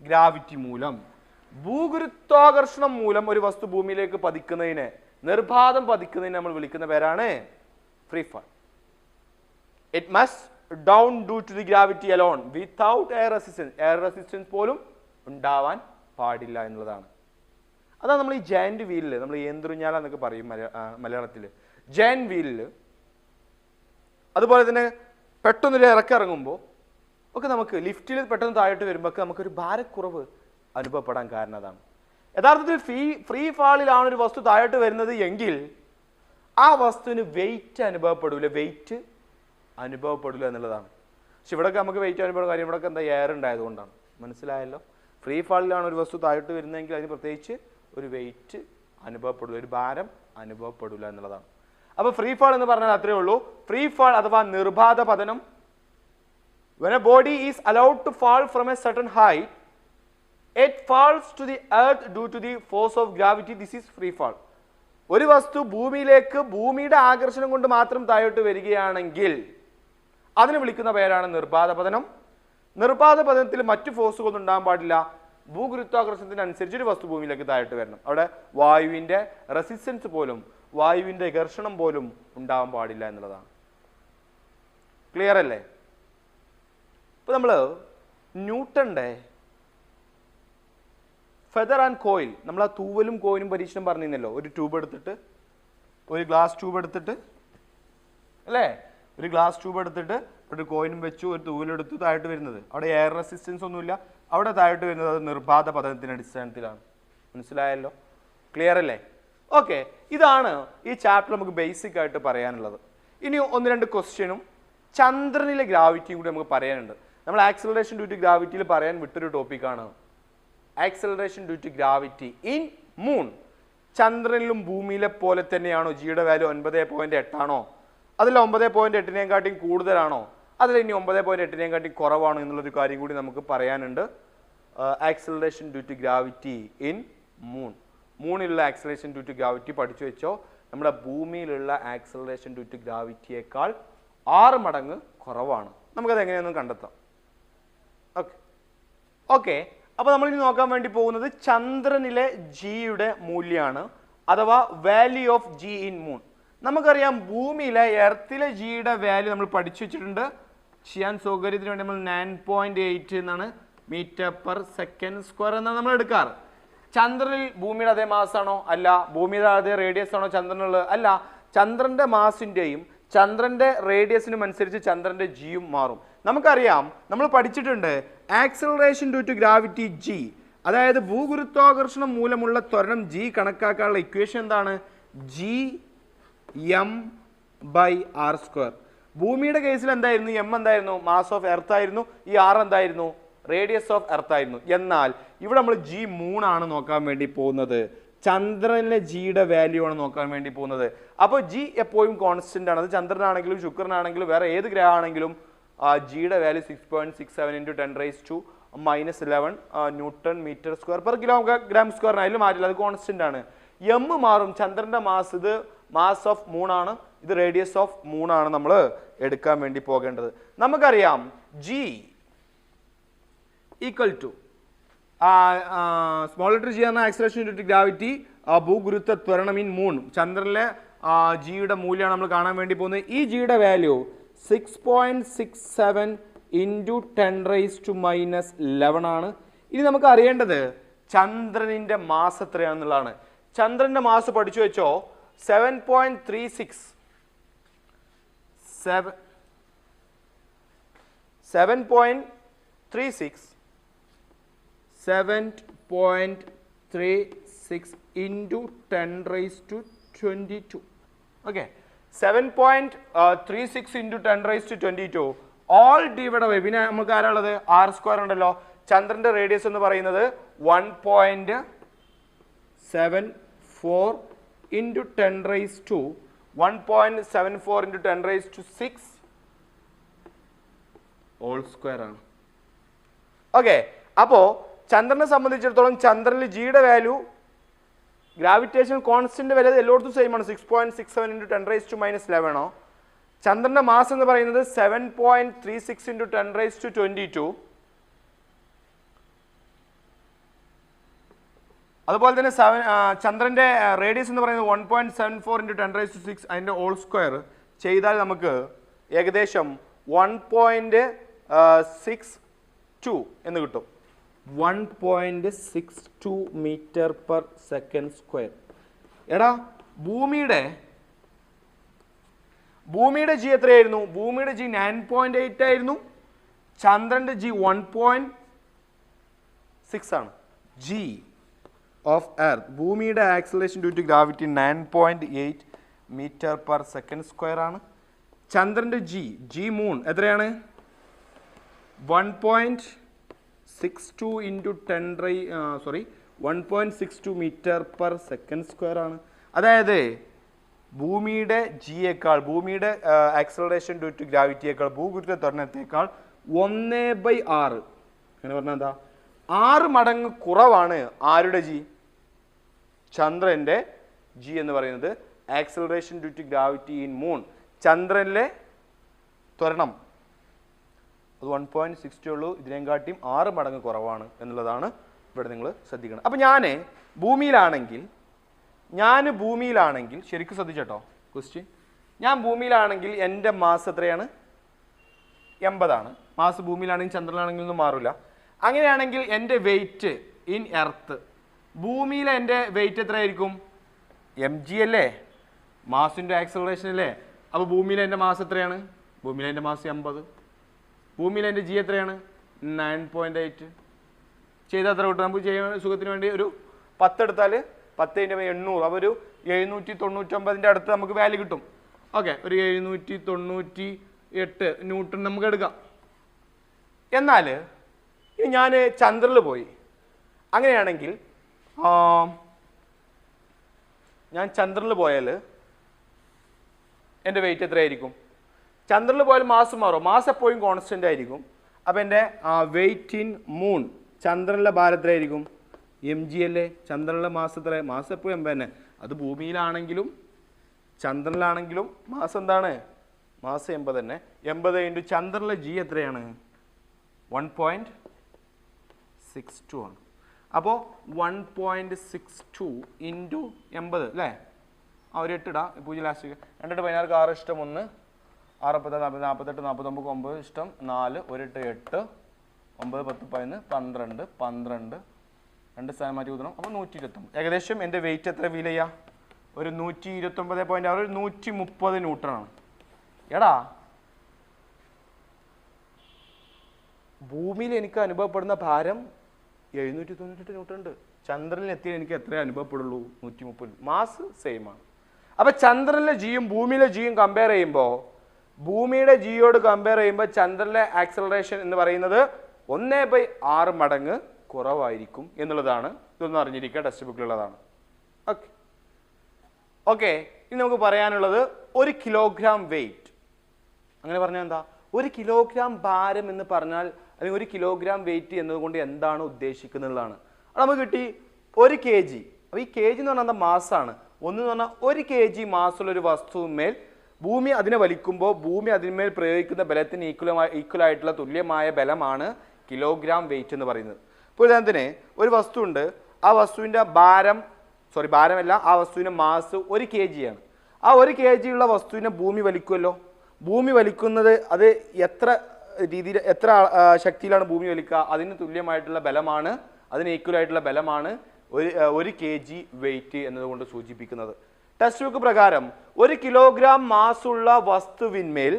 ഗ്രാവിറ്റി മൂലം, ഭൂഗുരുത്വാകർഷണം മൂലം ഒരു വസ്തു ഭൂമിയിലേക്ക് പതിക്കുന്നതിനെ, നിർബാധം പതിക്കുന്നതിനെ നമ്മൾ വിളിക്കുന്ന പേരാണ് free fall. It must down due to the gravity alone without air resistance, air resistance പോലും ഉണ്ടാവാൻ പാടില്ല എന്നുള്ളതാണ്. അതാണ് നമ്മൾ ഈ ജയന്റ് വീലില്, നമ്മൾ ഏന്തുറിഞ്ഞാല എന്നൊക്കെ പറയും മലയാളത്തിൽ. ജയന്റ് വീലില് അതുപോലെ തന്നെ പെട്ടെന്നൊരു ഇറക്കിറങ്ങുമ്പോൾ ഒക്കെ നമുക്ക് ലിഫ്റ്റിൽ പെട്ടെന്ന് താഴോട്ട് വരുമ്പോൾ നമുക്കൊരു ഭാരക്കുറവ് അനുഭവപ്പെടാൻ കാരണം അതാണ്. യഥാർത്ഥത്തിൽ ഫ്രീ ഫാളിലാണ് ഒരു വസ്തു താഴോട്ട് വരുന്നത് എങ്കിൽ ആ വസ്തുവിന് വെയിറ്റ് അനുഭവപ്പെടില്ല, വെയിറ്റ് അനുഭവപ്പെടില്ല എന്നുള്ളതാണ്. പക്ഷെ ഇവിടെയൊക്കെ നമുക്ക് വെയിറ്റ് അനുഭവപ്പെടുന്ന കാര്യം ഇവിടെയൊക്കെ എന്താ എയർ ഉണ്ടായതുകൊണ്ടാണ്. മനസ്സിലായല്ലോ? ഫ്രീ ഫാളിലാണ് ഒരു വസ്തു താഴോട്ട് വരുന്നതെങ്കിൽ അതിന് പ്രത്യേകിച്ച് ഒരു വെയിറ്റ് അനുഭവപ്പെടില്ല, ഒരു ഭാരം അനുഭവപ്പെടില്ല എന്നുള്ളതാണ്. അപ്പൊ ഫ്രീ ഫാൾ എന്ന് പറഞ്ഞാൽ അത്രയേ ഉള്ളൂ. ഫ്രീ ഫാൾ അഥവാ നിർബാധ പതനം. When a body is allowed to fall from a certain height, it falls to the earth due to the force of gravity. This is free fall. ഒരു വസ്തു ഭൂമിയിലേക്ക് ഭൂമിയുടെ ആകർഷണം കൊണ്ട് മാത്രം താഴോട്ട് വരികയാണെങ്കിൽ അതിനെ വിളിക്കുന്ന പേരാണ് നിർബാധ പതനം. നിർബാധ പതനത്തിൽ മറ്റു ഫോഴ്സുകളൊന്നും ഉണ്ടാകാൻ പാടില്ല. ഭൂഗുരുത്വാകർഷണത്തിനനുസരിച്ച് ഒരു വസ്തു ഭൂമിയിലേക്ക് താഴോട്ട് വരണം. അവിടെ വായുവിന്റെ റെസിസ്റ്റൻസ് പോലും, വായുവിന്റെ ഘർഷണം പോലും ഉണ്ടാവാൻ പാടില്ല എന്നുള്ളതാണ്. ക്ലിയർ അല്ലേ? ഇപ്പൊ നമ്മള് ന്യൂട്ടന്റെ ഫെദർ ആൻഡ് കോയിൽ, നമ്മൾ ആ തൂവലും കോയിനും പരീക്ഷണം പറഞ്ഞിരുന്നല്ലോ. ഒരു ട്യൂബ് എടുത്തിട്ട്, ഒരു ഗ്ലാസ് ട്യൂബ് എടുത്തിട്ട് അല്ലേ, ഒരു ഗ്ലാസ് ട്യൂബ് എടുത്തിട്ട് ഒരു കോയിനും വെച്ചു, ഒരു തൂവലെടുത്ത് താഴോട്ട് വരുന്നത്. അവിടെ എയർ റെസിസ്റ്റൻസ് ഒന്നുമില്ല, അവിടെ താഴോട്ട് വരുന്നത് അത് നിർബാധ പതനത്തിന്റെ അടിസ്ഥാനത്തിലാണ്. മനസ്സിലായല്ലോ? ക്ലിയർ അല്ലേ? ഓക്കെ, ഇതാണ് ഈ ചാപ്റ്റർ നമുക്ക് ബേസിക് ആയിട്ട് പറയാനുള്ളത്. ഇനി ഒന്ന് രണ്ട് ക്വസ്റ്റ്യനും ചന്ദ്രനിലെ ഗ്രാവിറ്റിയും കൂടി നമുക്ക് പറയാനുണ്ട്. നമ്മൾ ആക്സിലറേഷൻ ഡ്യൂ ടു ഗ്രാവിറ്റിയിൽ പറയാൻ വിട്ടൊരു ടോപ്പിക്കാണ് acceleration due to gravity in moon. ചന്ദ്രനിലും ഭൂമിയിലെ പോലെ തന്നെയാണോ? ജിയുടെ വാല്യൂ 9.8 ആണോ? അതിൽ 9.8 കൂടുതലാണോ? അതിൽ ഇനി 9.8 കുറവാണോ എന്നുള്ളൊരു കാര്യം കൂടി നമുക്ക് പറയാനുണ്ട്. Acceleration due to gravity in moon. മൂണിലുള്ള ആക്സിലറേഷൻ ഡ്യൂ ടു ഗ്രാവിറ്റി പഠിച്ചു വെച്ചോ. നമ്മുടെ ഭൂമിയിലുള്ള ആക്സിലറേഷൻ ഡ്യൂ ടു ഗ്രാവിറ്റിയേക്കാൾ 6 മടങ്ങ് കുറവാണ്. നമുക്കത് എങ്ങനെയൊന്നും കണ്ടെത്താം. ഓക്കെ ഓക്കെ അപ്പോൾ നമ്മളിനി നോക്കാൻ വേണ്ടി പോകുന്നത് ചന്ദ്രനിലെ ജിയുടെ മൂല്യമാണ്, അഥവാ value of G in moon. നമുക്കറിയാം ഭൂമിയിലെ എർത്തിലെ ജിയുടെ വാല്യൂ നമ്മൾ പഠിച്ചു വെച്ചിട്ടുണ്ട്. ചെയ്യാൻ സൗകര്യത്തിന് വേണ്ടി നമ്മൾ 9.8 എന്നാണ് മീറ്റർ പെർ സെക്കൻഡ് സ്ക്വയർ എന്നാണ് നമ്മൾ എടുക്കാറ്. ചന്ദ്രനിൽ ഭൂമിയുടെ അതേ മാസാണോ? അല്ല. ഭൂമിയുടെ അതേ റേഡിയസ് ആണോ ചന്ദ്രനുള്ളത്? അല്ല. ചന്ദ്രന്റെ മാസിന്റെയും ചന്ദ്രന്റെ റേഡിയസിനും അനുസരിച്ച് ചന്ദ്രന്റെ ജിയും മാറും. നമുക്കറിയാം, നമ്മൾ പഠിച്ചിട്ടുണ്ട് acceleration due to gravity G, അതായത് ഭൂഗുരുത്വാകർഷണം മൂലമുള്ള ത്വരണം ജി കണക്കാക്കാനുള്ള ഇക്വേഷൻ എന്താണ്? G M by R square. ഭൂമിയുടെ കേസിൽ എന്തായിരുന്നു? എം എന്തായിരുന്നു? മാസ് ഓഫ് എർത്ത് ആയിരുന്നു. ഈ ആർ എന്തായിരുന്നു? റേഡിയസ് ഓഫ് എർത്ത് ആയിരുന്നു. എന്നാൽ ഇവിടെ നമ്മൾ ജി മൂണാണ് നോക്കാൻ വേണ്ടി പോകുന്നത്. ചന്ദ്രനിലെ ജിയുടെ വാല്യൂ ആണ് നോക്കാൻ വേണ്ടി പോകുന്നത്. അപ്പോൾ ജി എപ്പോഴും കോൺസ്റ്റന്റ് ആണ്. അത് ചന്ദ്രനാണെങ്കിലും ശുക്രനാണെങ്കിലും വേറെ ഏത് ഗ്രഹമാണെങ്കിലും ജിയുടെ value 6.67 × 10⁻11 newton metre square per kilogram square. അതിൽ മാറ്റില്ല, അത് കോൺസ്റ്റന്റ് ആണ്. എം മാറും. ചന്ദ്രന്റെ മാസ്, ഇത് മാസ് ഓഫ് മൂണാണ്, ഇത് റേഡിയസ് ഓഫ് മൂണാണ് നമ്മൾ എടുക്കാൻ വേണ്ടി പോകേണ്ടത്. നമുക്കറിയാം G equal to small letter G എന്ന ആക്സിലറേഷൻ ഡ്യൂ ടു ഗ്രാവിറ്റി ഭൂഗുരുത്വ ത്വരണം ഇൻ മൂൺ. ചന്ദ്രനിലെ ജിയുടെ മൂല്യമാണ് നമ്മൾ കാണാൻ വേണ്ടി പോകുന്നത്. ഈ ജിയുടെ വാല്യൂ 6.67 ഇൻറ്റു 10⁻⁻11 ആണ്. ഇനി നമുക്ക് അറിയേണ്ടത് ചന്ദ്രനിൻ്റെ മാസ് എത്രയാണെന്നുള്ളതാണ്. ചന്ദ്രൻ്റെ മാസ് പഠിച്ചു വെച്ചോ, 7.36 into 10⁻22. Okay, 7.36 into 10⁻22 all divide by, പിന്നെ നമുക്ക് ആരാളുള്ളത്, r² ഉണ്ടല്ലോ. ചന്ദ്രന്റെ റേഡിയസ് എന്ന് പറയുന്നത് 1.74 ഇൻറ്റു 1.74 ഇൻറ്റു 10⁻6 ഹോൾ സ്ക്വയർ ആണ്. ഓക്കെ, അപ്പോൾ ചന്ദ്രനെ സംബന്ധിച്ചിടത്തോളം ചന്ദ്രനിൽ ജിയുടെ വാല്യൂ ഗ്രാവിറ്റേഷൻ കോൺസ്റ്റന്റ് വില എല്ലായിടത്തും സെയിം ആണ്, 6.67 ഇൻറ്റു 10⁻⁻11 ആണോ. ചന്ദ്രന്റെ മാസ് എന്ന് പറയുന്നത് 7.36 ഇൻറ്റു 10⁻22. അതുപോലെ തന്നെ ചന്ദ്രന്റെ റേഡിയസ് എന്ന് പറയുന്നത് 1.74 ഇൻറ്റു 10⁻6 അതിൻ്റെ ഹോൾ സ്ക്വയർ ചെയ്താൽ നമുക്ക് ഏകദേശം 1.62 എന്ന് കിട്ടും. 1.62 മീറ്റർ പെർ സെക്കൻഡ് സ്ക്വയർ. എടാ, ഭൂമിയുടെ ജി എത്രയായിരുന്നു? ഭൂമിയുടെ ജി 9.8 ആയിരുന്നു. ചന്ദ്രന്റെ ജി 1.6 ആണ്. ജി ഓഫ് എർത്ത്, ഭൂമിയുടെ acceleration due to gravity 9.8 metre per second square ആണ്. ചന്ദ്രന്റെ ജി മൂൺ എത്രയാണ്? 1.62 into 1.62 metre per second square ആണ്. അതായത് ഭൂമിയുടെ ജിയേക്കാൾ, ഭൂമിയുടെ ആക്സലറേഷൻ ഡ്യൂ ടു ഗ്രാവിറ്റിയേക്കാൾ, ഭൂഗുരുത്വ ത്വരണത്തേക്കാൾ 1/6, അങ്ങനെ പറഞ്ഞാൽ എന്താ, 6 മടങ്ങ് കുറവാണ് ആരുടെ ജി? ചന്ദ്രന്റെ ജി എന്ന് പറയുന്നത്. Acceleration due to gravity in moon, ചന്ദ്രനിലെ ത്വരണം അത് 1.62 ഉള്ളൂ, ഇതിനെക്കാട്ടിയും 6 മടങ്ങ് കുറവാണ് എന്നുള്ളതാണ് ഇവിടെ നിങ്ങൾ ശ്രദ്ധിക്കണം. അപ്പം ഞാൻ ഭൂമിയിലാണെങ്കിൽ ശരിക്കും ശ്രദ്ധിച്ചോ ക്വസ്റ്റ്യൻ, ഞാൻ ഭൂമിയിലാണെങ്കിൽ എൻ്റെ മാസ് എത്രയാണ്? 80 ആണ്. മാസ് ഭൂമിയിലാണെങ്കിൽ ചന്ദ്രനിലാണെങ്കിൽ ഒന്നും മാറില്ല. അങ്ങനെയാണെങ്കിൽ എൻ്റെ വെയിറ്റ് ഇൻ എർത്ത്, ഭൂമിയിലെ എൻ്റെ വെയിറ്റ് എത്രയായിരിക്കും? mg അല്ലേ, മാസിൻ്റെ ആക്സലറേഷൻ അല്ലേ. അപ്പോൾ ഭൂമിയിലെ എൻ്റെ മാസ് എത്രയാണ്? ഭൂമിയിലെ എൻ്റെ മാസ് 80. ഭൂമിയിലെ എൻ്റെ ജി എത്രയാണ്? 9.8. ചെയ്താൽ എത്ര കിട്ടും? നമുക്ക് ചെയ്യാൻ സുഖത്തിന് വേണ്ടി ഒരു 10 എടുത്താൽ 10×800, അപ്പോൾ ഒരു 799 അടുത്ത് നമുക്ക് വാല്യൂ കിട്ടും. ഓക്കെ, ഒരു 798 ന്യൂട്ടൺ നമുക്ക് എടുക്കാം. എന്നാൽ ഞാൻ ചന്ദ്രനിൽ പോയി, അങ്ങനെയാണെങ്കിൽ ഞാൻ ചന്ദ്രനിൽ പോയാൽ എൻ്റെ വെയിറ്റ് എത്രയായിരിക്കും? ചന്ദ്രനിൽ പോയാൽ മാസ് മാറും, മാസ് എപ്പോഴും കോൺസ്റ്റൻ്റ് ആയിരിക്കും. അപ്പോൾ എൻ്റെ വെയിറ്റ് ഇൻ മൂൺ, ചന്ദ്രനിലെ ഭാരം എത്രയായിരിക്കും? mg അല്ലേ. ചന്ദ്രനിലെ മാസ് എത്ര? മാസ് എപ്പോഴും 80 തന്നെ. അത് ഭൂമിയിലാണെങ്കിലും ചന്ദ്രനിലാണെങ്കിലും മാസ് എന്താണ്? മാസ് 80 തന്നെ. 80 ഇൻറ്റു ചന്ദ്രനിലെ ജി എത്രയാണ്? 1.62 ആണ്. അപ്പോൾ 1.62 ഇൻറ്റു 80 അല്ലേ, ആ ഒരു 8 ഇടാം, 0 ലാസ്റ്റ്, 2 16 6 ഇഷ്ടം 1, 6 10 40 48 49 9 ഇഷ്ടം 4, 1 8 8 9 10 11 12 12 2 സ്ഥാനം മാറ്റി കൂട്ടണം, അപ്പോൾ 129. ഏകദേശം എൻ്റെ വെയിറ്റ് എത്ര ഫീൽ ചെയ്യുക? ഒരു 129.6, ഒരു 130 ന്യൂട്ടണാണ്. എടാ, ഭൂമിയിൽ എനിക്ക് അനുഭവപ്പെടുന്ന ഭാരം 798 ന്യൂട്ടൺ ഉണ്ട്. ചന്ദ്രനിൽ എത്തിയാൽ എനിക്ക് എത്രയേ അനുഭവപ്പെടുള്ളൂ? 130. മാസ് സെയിം ആണ്. അപ്പോൾ ചന്ദ്രനിലെ ജിയും ഭൂമിയിലെ ജിയും കമ്പയർ ചെയ്യുമ്പോൾ, ഭൂമിയുടെ ജിയോട് കമ്പയർ ചെയ്യുമ്പോൾ ചന്ദ്രനിലെ ആക്സലറേഷൻ എന്ന് പറയുന്നത് 1/6 മടങ്ങ് കുറവായിരിക്കും എന്നുള്ളതാണ്. ഇതൊന്നും അറിഞ്ഞിരിക്കുക, ടെക്സ്റ്റ് ബുക്കിലുള്ളതാണ്. ഓക്കെ ഓക്കെ ഇനി നമുക്ക് പറയാനുള്ളത് 1 കിലോഗ്രാം വെയിറ്റ്. അങ്ങനെ പറഞ്ഞാൽ എന്താ? 1 കിലോഗ്രാം ഭാരം എന്ന് പറഞ്ഞാൽ, അല്ലെങ്കിൽ 1 കിലോഗ്രാം വെയിറ്റ് എന്നതുകൊണ്ട് എന്താണ് ഉദ്ദേശിക്കുന്നതാണ്. അത് നമുക്ക് കിട്ടി 1 kg. അപ്പോൾ ഈ kg എന്ന് പറഞ്ഞാൽ എന്താ? മാസ്സാണ്. ഒന്ന് എന്ന് പറഞ്ഞാൽ 1 kg മാസ്സുള്ളൊരു വസ്തുവിന്മേൽ ഭൂമി അതിനെ വലിക്കുമ്പോൾ ഭൂമി അതിന്മേൽ പ്രയോഗിക്കുന്ന ബലത്തിന് ഈക്വലായിട്ടുള്ള തുല്യമായ ബലമാണ് കിലോഗ്രാം വെയിറ്റ് എന്ന് പറയുന്നത്. ഇപ്പോൾ ഉദാഹരണത്തിന് ഒരു വസ്തു ഉണ്ട്, ആ വസ്തുവിൻ്റെ ഭാരമല്ല, ആ വസ്തുവിൻ്റെ മാസ് 1 kg ആണ്. ആ 1 kg ഉള്ള വസ്തുവിനെ ഭൂമി വലിക്കുമല്ലോ. ഭൂമി വലിക്കുന്നത് അത് എത്ര രീതിയിൽ എത്ര ശക്തിയിലാണ് ഭൂമി വലിക്കുക, അതിന് തുല്യമായിട്ടുള്ള ബലമാണ്, അതിന് ഈക്വൽ ആയിട്ടുള്ള ബലമാണ് 1 kg വെയിറ്റ് എന്നതുകൊണ്ട് സൂചിപ്പിക്കുന്നത്. ടെക്സ്റ്റ് ബുക്ക് പ്രകാരം 1 കിലോഗ്രാം മാസുള്ള വസ്തുവിന്മേൽ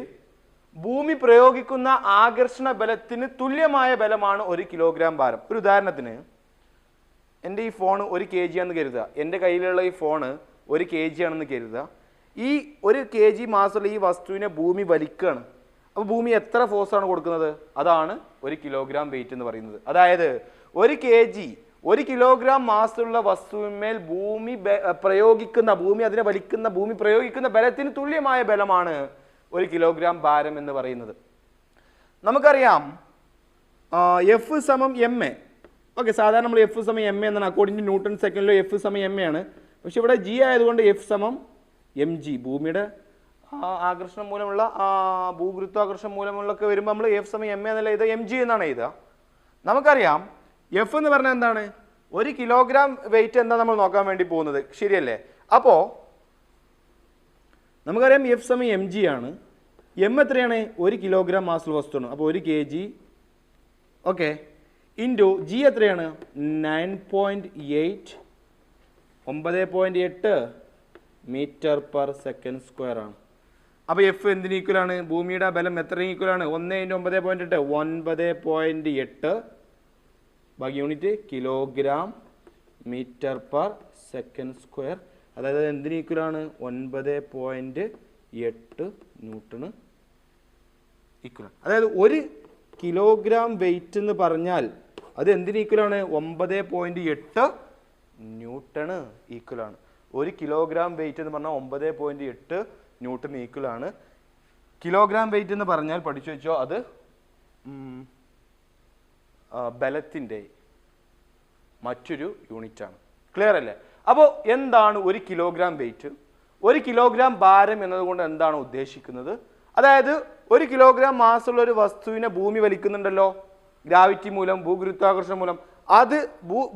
ഭൂമി പ്രയോഗിക്കുന്ന ആകർഷണ ബലത്തിന് തുല്യമായ ബലമാണ് 1 കിലോഗ്രാം ഭാരം. ഒരു ഉദാഹരണത്തിന് എൻ്റെ ഈ ഫോൺ 1 kg ആണെന്ന് കരുതുക. എൻ്റെ കയ്യിലുള്ള ഈ ഫോണ് 1 kg ആണെന്ന് കരുതുക. ഈ 1 kg മാസുള്ള ഈ വസ്തുവിനെ ഭൂമി വലിക്കുകയാണ്. അപ്പോൾ ഭൂമി എത്ര ഫോഴ്സാണ് കൊടുക്കുന്നത്? അതാണ് 1 കിലോഗ്രാം വെയിറ്റ് എന്ന് പറയുന്നത്. അതായത് 1 kg 1 കിലോഗ്രാം മാസുള്ള വസ്തുവിന്മേൽ ഭൂമി അതിനെ വലിക്കുന്ന ഭൂമി പ്രയോഗിക്കുന്ന ബലത്തിന് തുല്യമായ ബലമാണ് 1 കിലോഗ്രാം ഭാരം എന്ന് പറയുന്നത്. നമുക്കറിയാം F സമം ma. ഓക്കെ, സാധാരണ നമ്മൾ F സമം ma എന്നാണ് അക്കോർഡിംഗ് ടു ന്യൂട്ടൺ സെക്കൻഡിലോ F സമം ma ആണ്. പക്ഷെ ഇവിടെ G ആയതുകൊണ്ട് F സമം mg. ഭൂമിയുടെ ആകർഷണം മൂലമുള്ള ഭൂഗുരുത്വാകർഷണം മൂലമുള്ളൊക്കെ വരുമ്പോൾ നമ്മൾ F സമം ma എന്നല്ല എഴുതുക, mg എന്നാണ് എഴുതുക. നമുക്കറിയാം F എന്ന് പറഞ്ഞാൽ എന്താണ്? 1 കിലോഗ്രാം വെയിറ്റ് എന്താ നമ്മൾ നോക്കാൻ വേണ്ടി പോകുന്നത്, ശരിയല്ലേ? അപ്പോൾ നമുക്കറിയാം F സമം mg ആണ്. m എത്രയാണ്? 1 കിലോഗ്രാം മാസുള്ള വസ്തുവാണ്. അപ്പോൾ 1 kg ഓക്കെ ഇൻറ്റു G എത്രയാണ്? 9.8 മീറ്റർ പെർ സെക്കൻഡ് സ്ക്വയർ ആണ്. അപ്പോൾ F എന്തിന് ഈക്വലാണ്? ഭൂമിയുടെ ബലം എത്ര ഈക്വലാണ്? 1 × 9.8 9.8 ബാക്കി unit kilogram metre per second square. അതായത് എന്തിന് ഈക്വലാണ്? 9.8 ന്യൂട്ടണ് ഈക്വലാണ്. അതായത് 1 കിലോഗ്രാം വെയിറ്റ് എന്ന് പറഞ്ഞാൽ അത് എന്തിന് ഈക്വലാണ്? 9.8 ന്യൂട്ടണ് ഈക്വലാണ്. 1 കിലോഗ്രാം വെയിറ്റ് എന്ന് പറഞ്ഞാൽ 9.8 ന്യൂട്ടൺ ഈക്വലാണ്. കിലോഗ്രാം വെയിറ്റ് എന്ന് പറഞ്ഞാൽ പഠിച്ചു വെച്ചോ, അത് ബലത്തിൻ്റെ മറ്റൊരു യൂണിറ്റാണ്. ക്ലിയർ അല്ലേ? അപ്പോൾ എന്താണ് 1 കിലോഗ്രാം വെയിറ്റ്? 1 കിലോഗ്രാം ഭാരം എന്നതുകൊണ്ട് എന്താണ് ഉദ്ദേശിക്കുന്നത്? അതായത് 1 കിലോഗ്രാം മാസുള്ള ഒരു വസ്തുവിനെ ഭൂമി വലിക്കുന്നുണ്ടല്ലോ, ഗ്രാവിറ്റി മൂലം, ഭൂഗുരുത്വാകർഷണം മൂലം. അത്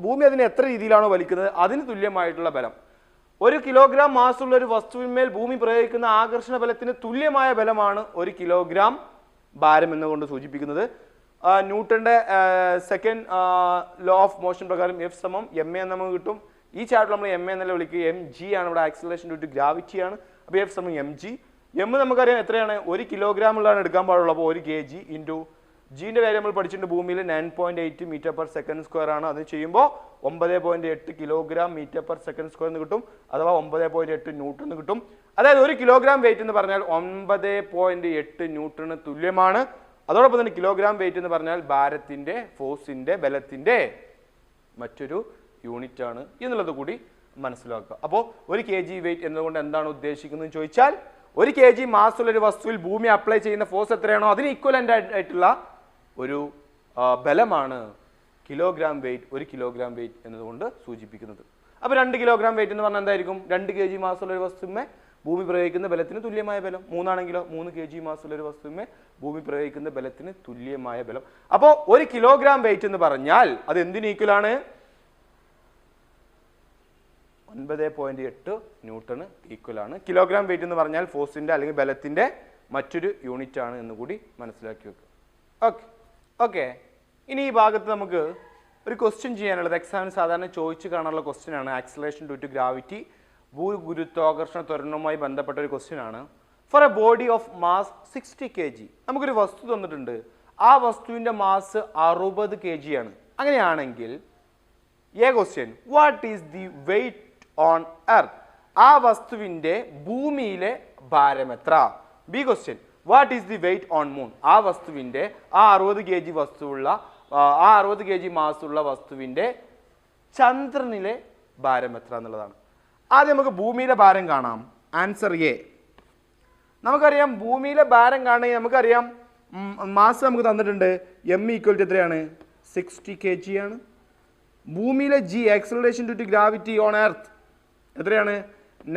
ഭൂമി അതിനെ എത്ര രീതിയിലാണോ വലിക്കുന്നത് അതിന് തുല്യമായിട്ടുള്ള ബലം. 1 കിലോഗ്രാം മാസുള്ള ഒരു വസ്തുവിന്മേൽ ഭൂമി പ്രയോഗിക്കുന്ന ആകർഷണ ബലത്തിന് തുല്യമായ ബലമാണ് 1 കിലോഗ്രാം ഭാരം എന്നുകൊണ്ട് സൂചിപ്പിക്കുന്നത്. ന്യൂട്ടന്റെ സെക്കൻഡ് ലോ ഓഫ് മോഷൻ പ്രകാരം F സമം ma എന്ന് നമുക്ക് കിട്ടും. ഈ ചാപ്റ്റർ നമ്മൾ ma എന്നല്ല വിളിക്കുക, mg ആണ്. ഇവിടെ ആക്സിലറേഷൻ ഡ്യൂ ടു ഗ്രാവിറ്റി ആണ്. അപ്പോൾ F സമം mg. m നമുക്കറിയാം എത്രയാണ്? 1 കിലോഗ്രാം ഉള്ളതാണ് എടുക്കാൻ പാടുള്ളൂ. അപ്പോൾ 1 kg ഇൻറ്റു ജിന്റെ കാര്യം നമ്മൾ പഠിച്ചിട്ടുണ്ട്. ഭൂമിയിൽ 9.8 മീറ്റർ പെർ സെക്കൻഡ് സ്ക്വയർ ആണ്. അത് ചെയ്യുമ്പോൾ 9.8 kilogram metre per second square എന്ന് കിട്ടും, അഥവാ 9.8 ന്യൂട്ടൺ എന്ന് കിട്ടും. അതായത് 1 കിലോഗ്രാം വെയിറ്റ് എന്ന് പറഞ്ഞാൽ 9.8 ന്യൂട്ടണ് തുല്യമാണ്. അതോടൊപ്പം തന്നെ കിലോഗ്രാം വെയിറ്റ് എന്ന് പറഞ്ഞാൽ ഭാരത്തിന്റെ, ഫോഴ്സിന്റെ, ബലത്തിന്റെ മറ്റൊരു യൂണിറ്റ് ആണ് എന്നുള്ളത് കൂടി മനസ്സിലാക്കുക. അപ്പോൾ 1 kg വെയിറ്റ് എന്നതുകൊണ്ട് എന്താണ് ഉദ്ദേശിക്കുന്നത് ചോദിച്ചാൽ 1 kg മാസുള്ള ഒരു വസ്തുവിൽ ഭൂമി അപ്ലൈ ചെയ്യുന്ന ഫോഴ്സ് എത്രയാണോ അതിന് ഈക്വലന്റ് ആയിട്ടുള്ള ഒരു ബലമാണ് കിലോഗ്രാം വെയിറ്റ്, 1 കിലോഗ്രാം വെയിറ്റ് എന്നതുകൊണ്ട് സൂചിപ്പിക്കുന്നത്. അപ്പോൾ 2 കിലോഗ്രാം വെയിറ്റ് എന്ന് പറഞ്ഞാൽ എന്തായിരിക്കും? 2 kg മാസുള്ള ഒരു വസ്തുവിന്മേ ഭൂമി പ്രയോഗിക്കുന്ന ബലത്തിന് തുല്യമായ ബലം. 3 ആണെങ്കിലോ 3 kg മാസുള്ള ഒരു വസ്തുവിന്മേ ഭൂമി പ്രയോഗിക്കുന്ന ബലത്തിന് തുല്യമായ ബലം. അപ്പോൾ 1 കിലോഗ്രാം വെയിറ്റ് എന്ന് പറഞ്ഞാൽ അത് എന്തിന് ഈക്വലാണ്? 9.8 ന്യൂട്ടണ് ഈക്വലാണ്. കിലോഗ്രാം വെയിറ്റ് എന്ന് പറഞ്ഞാൽ ഫോഴ്സിന്റെ അല്ലെങ്കിൽ ബലത്തിന്റെ മറ്റൊരു യൂണിറ്റ് ആണ് എന്ന് കൂടി മനസ്സിലാക്കി വെക്കുക. ഓക്കെ ഇനി ഈ ഭാഗത്ത് നമുക്ക് ഒരു ക്വസ്റ്റ്യൻ ചെയ്യാനുള്ളത്, എക്സാമിന് സാധാരണ ചോദിച്ചു കാണാനുള്ള ക്വസ്റ്റ്യൻ ആണ്. ആക്സിലറേഷൻ ഡ്യൂ ടു ഗ്രാവിറ്റി, ഭൂഗുരുത്വാകർഷണ ത്വരണവുമായി ബന്ധപ്പെട്ട ഒരു ക്വസ്റ്റ്യൻ ആണ്. For a body of mass 60 kg, നമുക്കൊരു വസ്തു തന്നിട്ടുണ്ട്. ആ വസ്തുവിന്റെ മാസ് 60 kg ആണ്. അങ്ങനെയാണെങ്കിൽ question, what is the wait on earth? ആ വസ്തുവിന്റെ ഭൂമിയിലെ ഭാരം എത്ര? B question, what is the wait on moon? ആ വസ്തുവിന്റെ ആ 60 kg വസ്തുവുള്ള ആ 60 kg മാസുള്ള വസ്തുവിന്റെ ചന്ദ്രനിലെ ഭാരം എത്ര എന്നുള്ളതാണ്. ആദ്യം നമുക്ക് ഭൂമിയിലെ ഭാരം കാണാം. Answer A. നമുക്കറിയാം ഭൂമിയിലെ ഭാരം കാണണമെങ്കിൽ നമുക്കറിയാം മാസ് നമുക്ക് തന്നിട്ടുണ്ട്. m ഈക്വൽ ടു എത്രയാണ്? 60 kg ആണ്. ഭൂമിയിലെ G, acceleration due to gravity on earth, എത്രയാണ്?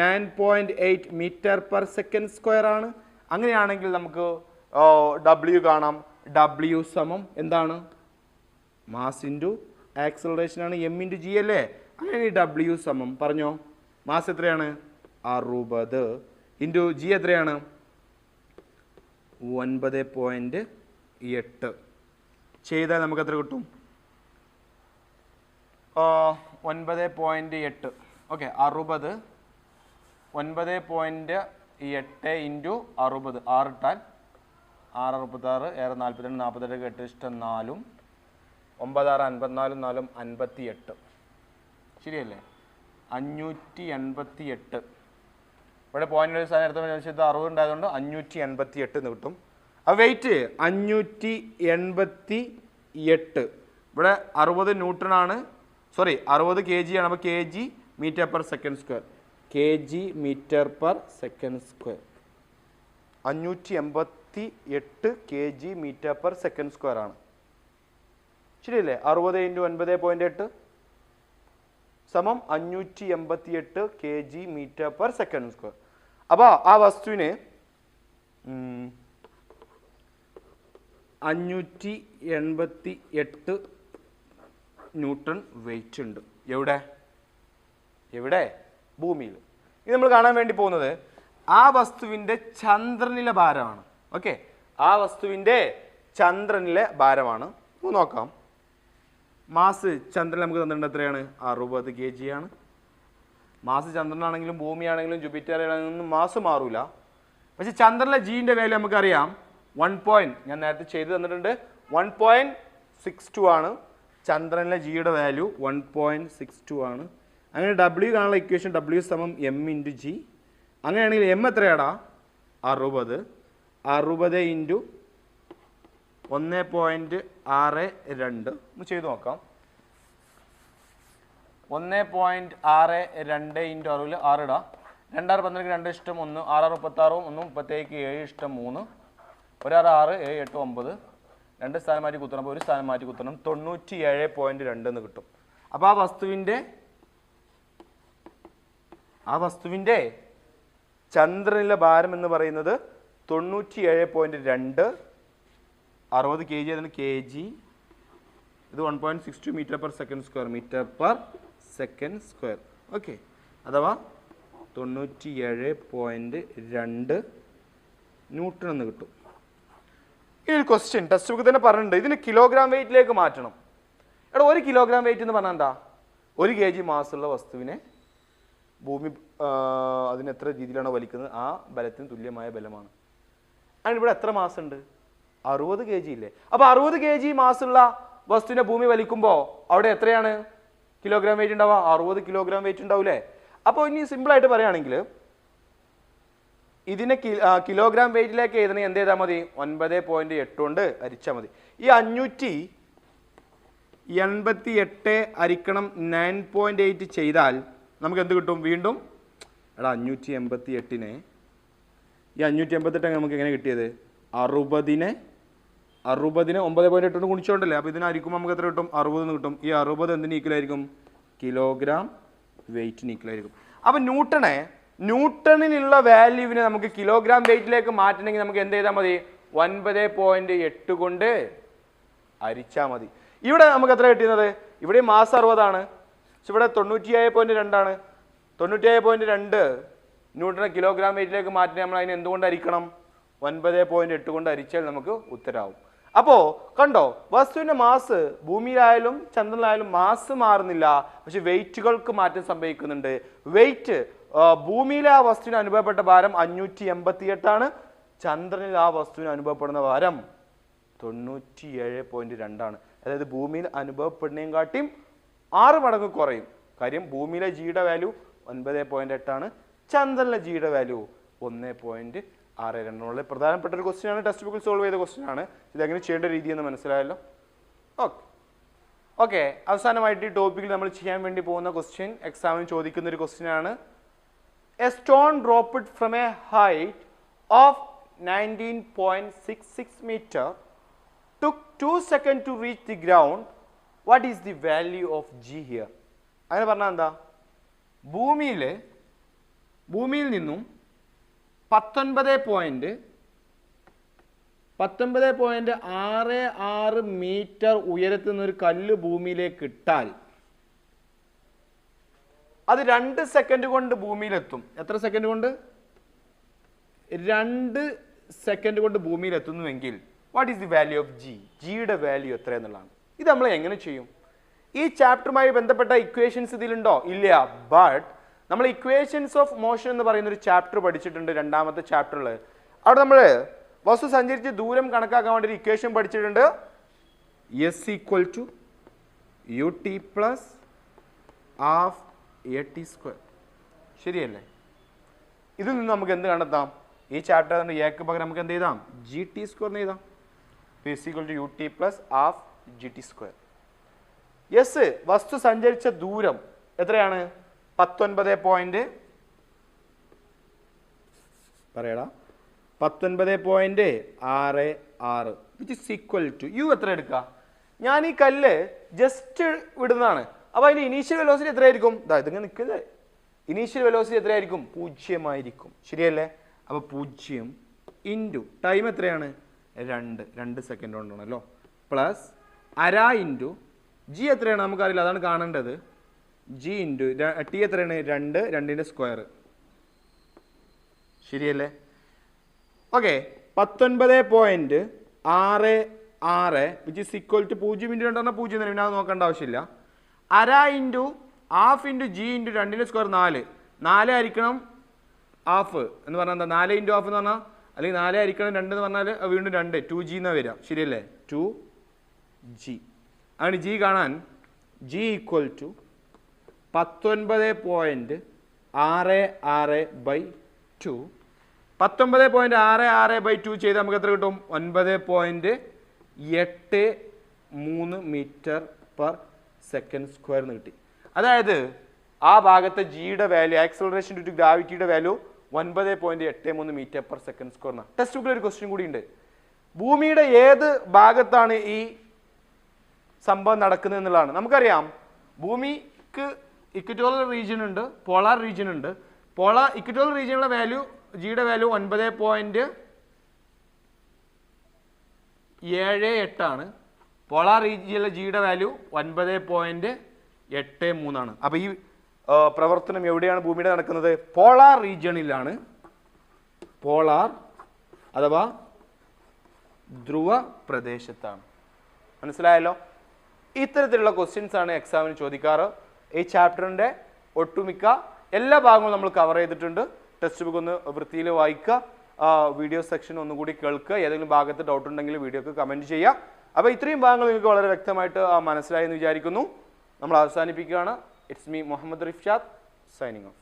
9.8 മീറ്റർ പെർ സെക്കൻഡ് സ്ക്വയർ ആണ്. അങ്ങനെയാണെങ്കിൽ നമുക്ക് W കാണാം. W സമം എന്താണ്? മാസ് ഇൻറ്റു ആക്സിലറേഷൻ ആണ്. m ഇൻറ്റു G അല്ലേ? അങ്ങനെ W സമം പറഞ്ഞോ, മാസ് എത്രയാണ്? 60 ഇൻറ്റു ജി എത്രയാണ് 9.8 ചെയ്താൽ നമുക്ക് എത്ര കിട്ടും 9.8 ഓക്കെ 60 9.8 ഇൻറ്റു 60 6 ഇട്ടാൽ 6 66 ഏറെ 42 48 8 ഇഷ്ടം 4 9 6 54 4 58 ശരിയല്ലേ 588 ഇവിടെ പോയിന്റ് ഒരു സാധനം എടുത്തപ്പോൾ 60 ഉണ്ടായതുകൊണ്ട് 588 എന്ന് കിട്ടും. അപ്പോൾ വെയിറ്റ് 588 ഇവിടെ 60 ന്യൂട്ടൺ ആണ്, സോറി 60 kg ആണ്. അപ്പോൾ kg metre per second square, kg metre per second square 588 kg metre per second square ആണ്. ശരിയല്ലേ? 60 × 9.8 സമം 588 kg metre per second square. അപ്പോൾ ആ വസ്തുവിന് 588 ന്യൂട്ടൺ വെയിറ്റ് ഉണ്ട്. എവിടെ? ഭൂമിയിൽ. ഇത് നമ്മൾ കാണാൻ വേണ്ടി പോകുന്നത് ആ വസ്തുവിൻ്റെ ചന്ദ്രനിലെ ഭാരമാണ്. ഓക്കെ, ആ വസ്തുവിൻ്റെ ചന്ദ്രനിലെ ഭാരമാണ്. നോക്കാം. മാസ് ചന്ദ്രൻ നമുക്ക് തന്നിട്ടുണ്ട് എത്രയാണ്? 60 kg ആണ്. മാസ് ചന്ദ്രനാണെങ്കിലും ഭൂമിയാണെങ്കിലും ജൂപ്പിറ്റർ ആണെങ്കിലും മാസ് മാറൂല. പക്ഷെ ചന്ദ്രനിലെ ജീൻ്റെ വാല്യൂ നമുക്കറിയാം 1. ഞാൻ നേരത്തെ ചെയ്ത് തന്നിട്ടുണ്ട് 1.62 ആണ് ചന്ദ്രനിലെ ജിയുടെ വാല്യൂ 1.62 ആണ്. അങ്ങനെ ഡബ്ല്യു കാണാനുള്ള ഇക്വേഷൻ W സമം M × G. അങ്ങനെയാണെങ്കിൽ M എത്രയാടാ? 60 ഇൻറ്റു 1.62 ഒന്ന് ചെയ്ത് നോക്കാം. 1.62 ഇൻറ്റു 60 6 ഇടാം. 2 6 12 2 ഇഷ്ടം 1 6 6 36 1 37 7 ഇഷ്ടം 3 1 6 6 7 8 9 2 സ്ഥാനം മാറ്റി കുത്തണം, 1 സ്ഥാനം മാറ്റി കുത്തണം 97.2 എന്ന് കിട്ടും. അപ്പോൾ ആ വസ്തുവിൻ്റെ ചന്ദ്രനിലെ ഭാരം എന്ന് പറയുന്നത് 97.2. 60 kg അതിന് kg. ഇത് 1.62 metre per second square. Okay, അഥവാ 97.2 ന്യൂട്ടൺ എന്ന് കിട്ടും. ഈ ഒരു ക്വസ്റ്റ്യൻ ടെക്സ്റ്റ് ബുക്ക് തന്നെ പറഞ്ഞിട്ടുണ്ട്. ഇതിന് കിലോഗ്രാം വെയിറ്റിലേക്ക് മാറ്റണം. എടാ 1 കിലോഗ്രാം വെയിറ്റ് എന്ന് പറഞ്ഞാൽ എന്താ? 1 kg മാസുള്ള വസ്തുവിനെ ഭൂമി അതിന് എത്ര രീതിയിലാണ് വലിക്കുന്നത് ആ ബലത്തിന് തുല്യമായ ബലമാണ്. അതിന് ഇവിടെ എത്ര മാസ് ഉണ്ട്? 60 kg ഇല്ലേ? അപ്പോൾ 60 kg മാസുള്ള വസ്തുവിനെ ഭൂമി വലിക്കുമ്പോൾ അവിടെ എത്രയാണ് കിലോഗ്രാം വെയിറ്റ് ഉണ്ടാവുക? 60 കിലോഗ്രാം വെയിറ്റ് ഉണ്ടാവില്ലേ? അപ്പോൾ ഇനി സിമ്പിളായിട്ട് പറയുകയാണെങ്കിൽ ഇതിനെ കിലോഗ്രാം വെയിറ്റിലേക്ക് എഴുതണമെങ്കിൽ എന്ത് ചെയ്താൽ മതി? 9.8 കൊണ്ട് ഹരിച്ചാൽ മതി. ഈ 588 ഹരിക്കണം 9.8 ചെയ്താൽ നമുക്ക് എന്ത് കിട്ടും? വീണ്ടും എടാ 588 ഈ 588 നമുക്ക് എങ്ങനെ കിട്ടിയത്? 60 9.8 കൊണ്ട് ഗുണിച്ചോണ്ടല്ലേ. അപ്പോൾ ഇതിനെ ഹരിക്കുമ്പോൾ നമുക്ക് എത്ര കിട്ടും? 60 എന്ന് കിട്ടും. ഈ 60 എന്തിന് ഈക്വലായിരിക്കും? കിലോഗ്രാം വെയിറ്റിന് ഈക്വലായിരിക്കും. അപ്പോൾ ന്യൂട്ടണിലുള്ള വാല്യൂവിനെ നമുക്ക് കിലോഗ്രാം വെയിറ്റിലേക്ക് മാറ്റണമെങ്കിൽ നമുക്ക് എന്ത് ചെയ്താൽ മതി? 9.8 കൊണ്ട് ഹരിച്ചാൽ മതി. ഇവിടെ നമുക്ക് എത്ര കിട്ടുന്നത്? ഇവിടെ മാസ് 60 ആണ്, പക്ഷെ ഇവിടെ 97.2 ആണ്. 97.2 ന്യൂട്ടനെ കിലോഗ്രാം വെയിറ്റിലേക്ക് മാറ്റി നമ്മൾ അതിന് എന്തുകൊണ്ട് ഹരിക്കണം? 9.8 കൊണ്ട് ഹരിച്ചാൽ നമുക്ക് ഉത്തരവാകും. അപ്പോൾ കണ്ടോ, വസ്തുവിൻ്റെ മാസ് ഭൂമിയിലായാലും ചന്ദ്രനിലായാലും മാസ് മാറുന്നില്ല, പക്ഷെ വെയിറ്റുകൾക്ക് മാറ്റം സംഭവിക്കുന്നുണ്ട്. വെയിറ്റ് ഭൂമിയിലെ ആ വസ്തുവിന് അനുഭവപ്പെട്ട ഭാരം 588 ആണ്. ചന്ദ്രനിൽ ആ വസ്തുവിന് അനുഭവപ്പെടുന്ന ഭാരം 97.2 ആണ്. അതായത് ഭൂമിയിൽ അനുഭവപ്പെടുന്നതിനെക്കാട്ടിയും 6 മടങ്ങ് കുറയും. കാര്യം ഭൂമിയിലെ ജിയുടെ വാല്യൂ 9.8 ആണ്, ചന്ദ്രനിലെ ജിയുടെ വാല്യൂ 1.62. വളരെ പ്രധാനപ്പെട്ട ഒരു ക്വസ്റ്റ്യൻ ആണ്. ടെക്സ്റ്റ് ബുക്കിൽ സോൾവ് ചെയ്ത ക്വസ്റ്റ്യൻ ആണ്. ഇതെങ്ങനെ ചെയ്യേണ്ട രീതി എന്ന് മനസ്സിലായല്ലോ. ഓക്കെ, അവസാനമായിട്ട് ഈ ടോപ്പിക്കിൽ നമ്മൾ ചെയ്യാൻ വേണ്ടി പോകുന്ന ക്വസ്റ്റ്യൻ എക്സാമിന് ചോദിക്കുന്ന ഒരു ക്വസ്റ്റ്യൻ ആണ്. A stone dropped from A height of 19.66 meter took 2 seconds to reach the ground. What is the value of G here? അങ്ങനെ പറഞ്ഞാൽ എന്താ? ഭൂമിയിൽ നിന്നും 19.66 മീറ്റർ ഉയരത്തിൽ നിന്ന് ഒരു കല്ല് ഭൂമിയിലേക്ക് ഇട്ടാൽ അത് 2 സെക്കൻഡ് കൊണ്ട് ഭൂമിയിലെത്തും. എത്ര സെക്കൻഡ് കൊണ്ട്? 2 സെക്കൻഡ് കൊണ്ട് ഭൂമിയിൽ എത്തുന്നുവെങ്കിൽ what is the value of G, ജിയുടെ വാല്യൂ എത്ര എന്നുള്ളതാണ്. ഇത് നമ്മൾ എങ്ങനെ ചെയ്യും? ഈ ചാപ്റ്ററുമായി ബന്ധപ്പെട്ട ഇക്വേഷൻസ് ഇതിലുണ്ടോ? ഇല്ല. ബട്ട് നമ്മൾ ഇക്വേഷൻസ് ഓഫ് മോഷൻ എന്ന് പറയുന്ന ഒരു ചാപ്റ്റർ പഠിച്ചിട്ടുണ്ട്, രണ്ടാമത്തെ ചാപ്റ്ററിൽ. അവിടെ നമ്മൾ വസ്തു സഞ്ചരിച്ച് ദൂരം കണക്കാക്കാൻ വേണ്ടി ഒരു ഇക്വേഷൻ പഠിച്ചിട്ടുണ്ട്. S equal to u t plus half a t square. ശരിയല്ലേ? ഇതിൽ നിന്ന് നമുക്ക് എന്ത് കണ്ടെത്താം? ഈ ചാപ്റ്റർ എക്ക് പകരം നമുക്ക് എന്ത് ചെയ്താം? ജി ടി സ്ക്വയർ എന്ന് എഴുതാം. S equal to u t plus half g t square. Yes, വസ്തു സഞ്ചരിച്ച ദൂരം എത്രയാണ്? 19. പറയടാ, 19.66 which is equal to u എത്ര എടുക്കുക? ഞാൻ ഈ കല്ല് ജസ്റ്റ് വിടുന്നതാണ്. അപ്പോൾ അതിൻ്റെ ഇനീഷ്യൽ വെലോസിറ്റി എത്രയായിരിക്കും? ഇതിങ്ങനെ നിൽക്കുന്നത്. ഇനീഷ്യൽ വെലോസിറ്റി എത്രയായിരിക്കും? 0 ആയിരിക്കും. ശരിയല്ലേ? അപ്പോൾ 0 ഇൻറ്റു ടൈം എത്രയാണ്? 2 സെക്കൻഡ് കൊണ്ടാണല്ലോ, പ്ലസ് അര ഇൻറ്റു ജി എത്രയാണ് നമുക്കറിയില്ല, അതാണ് കാണേണ്ടത്. ജി ഇൻറ്റു ടി എത്രയാണ്? 2, 2ൻ്റെ സ്ക്വയർ. ശരിയല്ലേ? Okay, 19.66 which is equal to 0 into 2 പറഞ്ഞാൽ 0 തന്നെ, പിന്നെ അത് നോക്കേണ്ട ആവശ്യമില്ല. അര into half into G into 2ൻ്റെ സ്ക്വയർ 4. 4 ആയിരിക്കണം ഹാഫ് എന്ന് പറഞ്ഞാൽ എന്താ? 4 ഇൻറ്റു ഹാഫ് എന്ന് പറഞ്ഞാൽ, അല്ലെങ്കിൽ 4 ആയിരിക്കണം 2 എന്ന് പറഞ്ഞാൽ വീണ്ടും 2, 2G എന്നാണ് വരിക. ശരിയല്ലേ? 2G. അങ്ങനെ ജി കാണാൻ ജി ഈക്വൽ ടു 19.66/2. 19.66/2 ചെയ്ത് നമുക്ക് എത്ര കിട്ടും? 9.83 മീറ്റർ പെർ സെക്കൻഡ് സ്ക്വയർ എന്ന് കിട്ടി. അതായത് ആ ഭാഗത്തെ ജിയുടെ വാല്യൂ, ആക്സലറേഷൻ ഡ്യൂ ടു ഗ്രാവിറ്റിയുടെ value 9.83 metre per second square എന്നാണ്. ടെക്സ്റ്റ് ബുക്കിൽ ഒരു ക്വസ്റ്റ്യൻ കൂടി ഉണ്ട്. ഭൂമിയുടെ ഏത് ഭാഗത്താണ് ഈ സംഭവം നടക്കുന്നത് എന്നുള്ളതാണ്. നമുക്കറിയാം ഭൂമിക്ക് ഇക്വറ്റോറിയൽ റീജിയൻ ഉണ്ട്, പോളാർ റീജിയൻ ഉണ്ട്. ഇക്വറ്റോറിയൽ റീജിയനിലെ വാല്യൂ, ജിയുടെ വാല്യൂ 9.78 ആണ്. പോളാർ റീജിയനിലെ ജിയുടെ വാല്യൂ 9.83 ആണ്. അപ്പോൾ ഈ പ്രവർത്തനം എവിടെയാണ് ഭൂമിയുടെ നടക്കുന്നത്? പോളാർ റീജിയണിലാണ്. പോളാർ അഥവാ ധ്രുവ പ്രദേശത്താണ്. മനസ്സിലായല്ലോ? ഇത്തരത്തിലുള്ള ക്വസ്റ്റ്യൻസ് ആണ് എക്സാമിന് ചോദിക്കാറ്. ഈ ചാപ്റ്ററിൻ്റെ ഒട്ടുമിക്ക എല്ലാ ഭാഗങ്ങളും നമ്മൾ കവർ ചെയ്തിട്ടുണ്ട്. ടെക്സ്റ്റ് ബുക്ക് ഒന്ന് വൃത്തിയിൽ വായിക്കുക, വീഡിയോ സെക്ഷൻ ഒന്നുകൂടി കേൾക്കുക. ഏതെങ്കിലും ഭാഗത്ത് ഡൗട്ട് ഉണ്ടെങ്കിൽ വീഡിയോക്ക് കമൻറ്റ് ചെയ്യുക. അപ്പോൾ ഇത്രയും ഭാഗങ്ങൾ നിങ്ങൾക്ക് വളരെ വ്യക്തമായിട്ട് മനസ്സിലായി എന്ന് വിചാരിക്കുന്നു. നമ്മൾ അവസാനിപ്പിക്കുകയാണ്. It's me Muhammad Rifshad signing of.